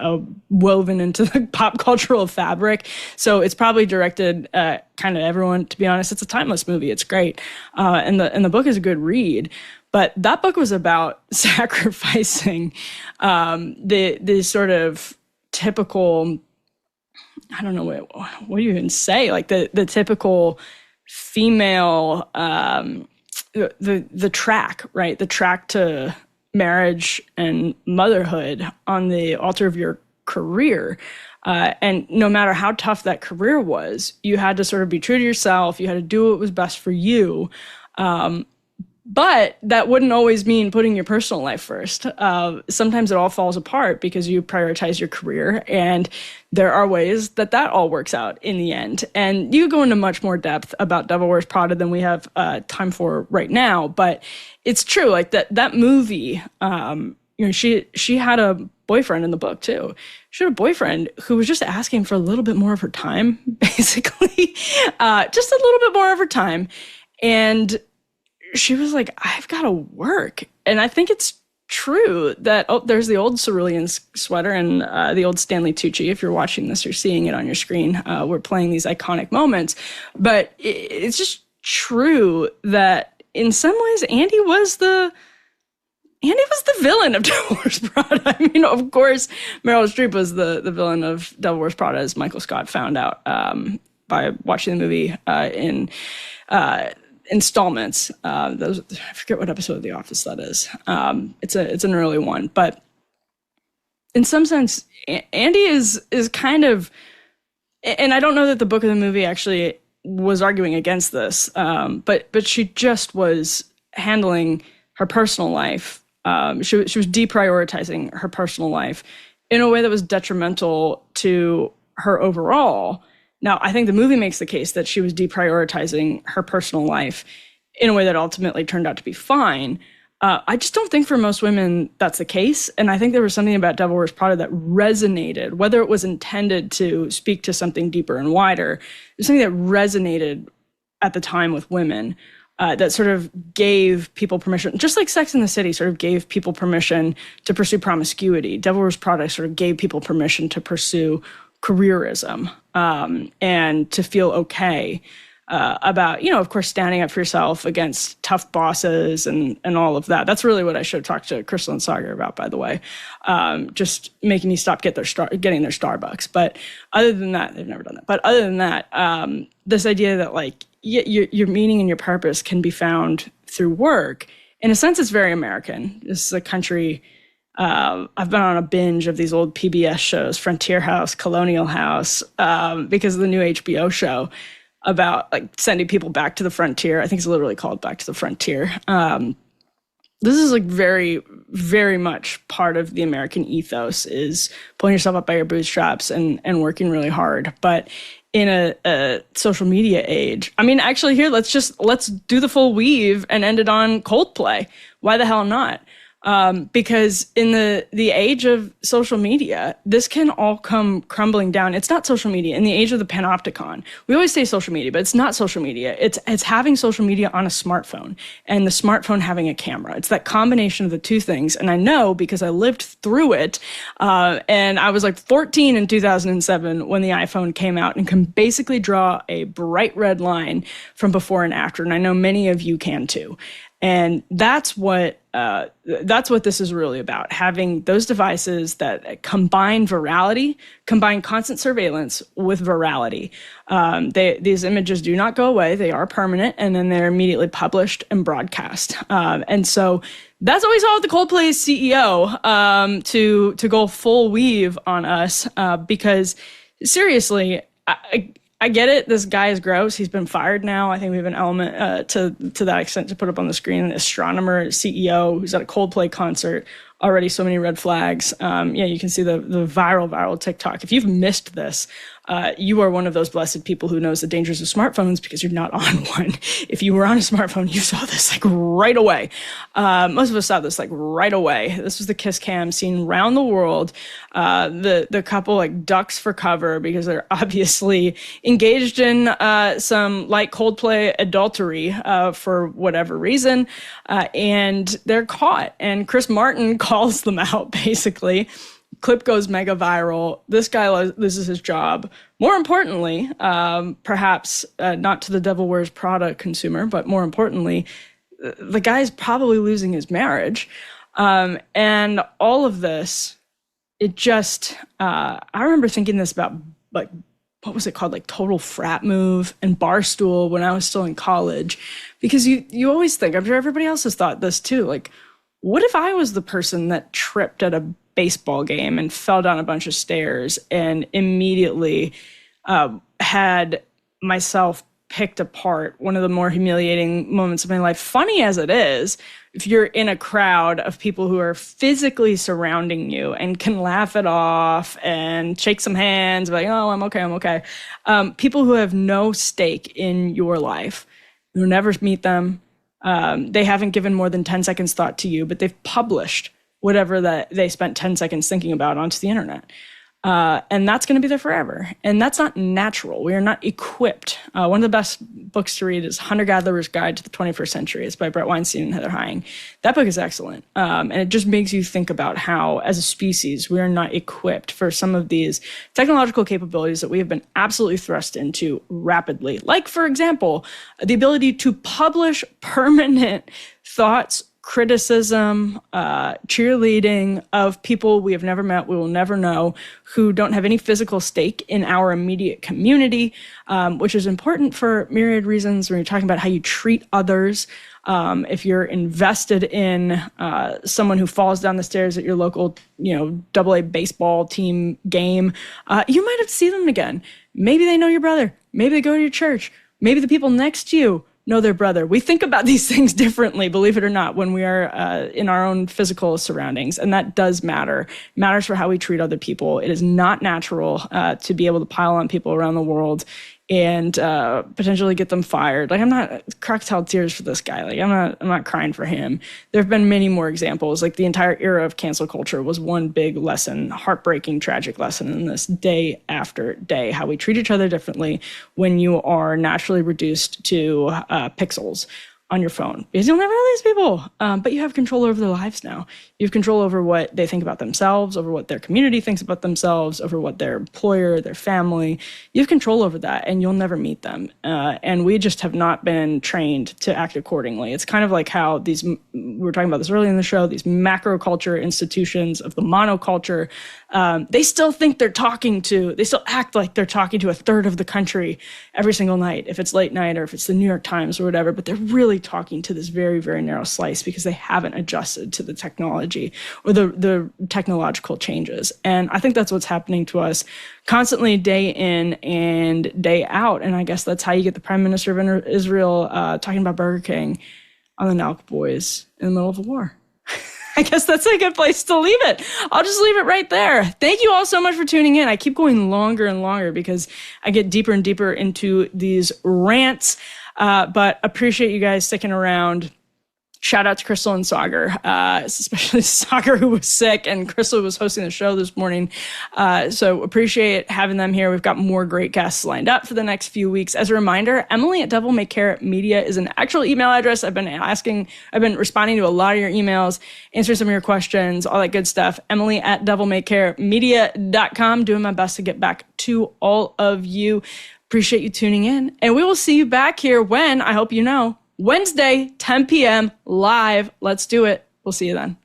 woven into the pop cultural fabric. So it's probably directed at kind of everyone. To be honest, it's a timeless movie. It's great, and the book is a good read. But that book was about sacrificing the sort of typical, I don't know, what do you even say? Like the typical female, the track, right? The track to marriage and motherhood on the altar of your career. And no matter how tough that career was, you had to sort of be true to yourself. You had to do what was best for you. But that wouldn't always mean putting your personal life first. Sometimes it all falls apart because you prioritize your career, and there are ways that all works out in the end. And you go into much more depth about Devil Wears Prada than we have time for right now. But it's true, like that movie. She had a boyfriend in the book too. She had a boyfriend who was just asking for a little bit more of her time, basically, just a little bit more of her time, and she was like, I've got to work. And I think it's true that, there's the old cerulean sweater and the old Stanley Tucci. If you're watching this, you're seeing it on your screen. We're playing these iconic moments. But it's just true that in some ways, Andy was the villain of Devil Wears Prada. I mean, of course, Meryl Streep was the villain of Devil Wears Prada, as Michael Scott found out by watching the movie in installments. I forget what episode of The Office that is. It's an early one, but in some sense, Andy is kind of, and I don't know that the book of the movie actually was arguing against this, but she just was handling her personal life. She was deprioritizing her personal life in a way that was detrimental to her overall. Now, I think the movie makes the case that she was deprioritizing her personal life in a way that ultimately turned out to be fine. I just don't think for most women that's the case. And I think there was something about Devil Wears Prada that resonated, whether it was intended to speak to something deeper and wider. There's something that resonated at the time with women. that sort of gave people permission, just like Sex and the City sort of gave people permission to pursue promiscuity. Devil Wears Prada sort of gave people permission to pursue careerism and to feel okay about, of course, standing up for yourself against tough bosses and all of that. That's really what I should have talked to Krystal and Saagar about, by the way, just making me stop getting their Starbucks. But other than that, they've never done that. But other than that, this idea that like your meaning and your purpose can be found through work, in a sense, it's very American. This is a country. I've been on a binge of these old PBS shows, Frontier House, Colonial House, because of the new HBO show about like sending people back to the frontier. I think it's literally called Back to the Frontier. This is like very, very much part of the American ethos, is pulling yourself up by your bootstraps and working really hard. But in a social media age, I mean, actually here, let's do the full weave and end it on Coldplay. Why the hell not? Because in the age of social media, this can all come crumbling down. It's not social media. In the age of the panopticon, we always say social media, but it's not social media. It's having social media on a smartphone, and the smartphone having a camera. It's that combination of the two things. And I know because I lived through it, and I was like 14 in 2007 when the iPhone came out and can basically draw a bright red line from before and after. And I know many of you can too. And that's what this is really about, having those devices that combine virality, combine constant surveillance with virality. These images do not go away. They are permanent, and then they're immediately published and broadcast. And so that's what we saw with the Coldplay CEO to go full weave on us, because seriously, I get it. This guy is gross. He's been fired now. I think we have an element to that extent to put up on the screen. An astronomer, CEO, who's at a Coldplay concert. Already so many red flags. You can see the viral TikTok. If you've missed this, you are one of those blessed people who knows the dangers of smartphones because you're not on one. If you were on a smartphone, you saw this like right away. Most of us saw this like right away. This was the kiss cam seen around the world. The couple like ducks for cover because they're obviously engaged in some like Coldplay adultery for whatever reason, and they're caught. And Chris Martin calls them out basically. Clip goes mega viral. This guy, this is his job. More importantly, perhaps not to the Devil Wears Prada consumer, but more importantly, the guy's probably losing his marriage. And all of this, it just, I remember thinking this about like, what was it called? Like Total Frat Move and Barstool when I was still in college. Because you always think, I'm sure everybody else has thought this too, like, what if I was the person that tripped at a baseball game and fell down a bunch of stairs and immediately had myself picked apart? One of the more humiliating moments of my life. Funny as it is, if you're in a crowd of people who are physically surrounding you and can laugh it off and shake some hands, like, oh, I'm okay. People who have no stake in your life, you'll never meet them. They haven't given more than 10 seconds thought to you, but they've published whatever that they spent 10 seconds thinking about onto the internet. And that's going to be there forever. And that's not natural. We are not equipped. One of the best books to read is Hunter-Gatheritor's Guide to the 21st Century. It's by Brett Weinstein and Heather Heying. That book is excellent. And it just makes you think about how, as a species, we are not equipped for some of these technological capabilities that we have been absolutely thrust into rapidly. Like, for example, the ability to publish permanent thoughts, criticism, cheerleading of people we have never met, we will never know, who don't have any physical stake in our immediate community, which is important for myriad reasons when you're talking about how you treat others. If you're invested in someone who falls down the stairs at your local, AA baseball team game, you might have to see them again. Maybe they know your brother. Maybe they go to your church. Maybe the people next to you know their brother. We think about these things differently, believe it or not, when we are in our own physical surroundings. And that does matter. It matters for how we treat other people. It is not natural to be able to pile on people around the world and potentially get them fired. Like, I'm not crocodile tears for this guy. Like, I'm not crying for him. There have been many more examples. Like, the entire era of cancel culture was one big lesson, heartbreaking, tragic lesson in this, day after day, how we treat each other differently when you are naturally reduced to pixels on your phone because you'll never know these people. But you have control over their lives now. You have control over what they think about themselves, over what their community thinks about themselves, over what their employer, their family. You have control over that, and you'll never meet them. And we just have not been trained to act accordingly. It's kind of like how we were talking about this earlier in the show, these macro culture institutions of the monoculture, they still think they still act like they're talking to a third of the country every single night, if it's late night or if it's the New York Times or whatever, but they're really talking to this very, very narrow slice because they haven't adjusted to the technology or the technological changes. And I think that's what's happening to us constantly, day in and day out. And I guess that's how you get the Prime Minister of Israel talking about Burger King on the Nauk Boys in the middle of a war. I guess that's a good place to leave it. I'll just leave it right there. Thank you all so much for tuning in. I keep going longer and longer because I get deeper and deeper into these rants, but appreciate you guys sticking around. Shout out to Krystal and Saagar, especially Saagar, who was sick, and Krystal was hosting the show this morning. So appreciate having them here. We've got more great guests lined up for the next few weeks. As a reminder, Emily at Devil May Care Media is an actual email address. I've been responding to a lot of your emails, answering some of your questions, all that good stuff. Emily at devilmaycaremedia.com. Doing my best to get back to all of you. Appreciate you tuning in. And we will see you back here when, I hope you know, Wednesday, 10 p.m. live. Let's do it. We'll see you then.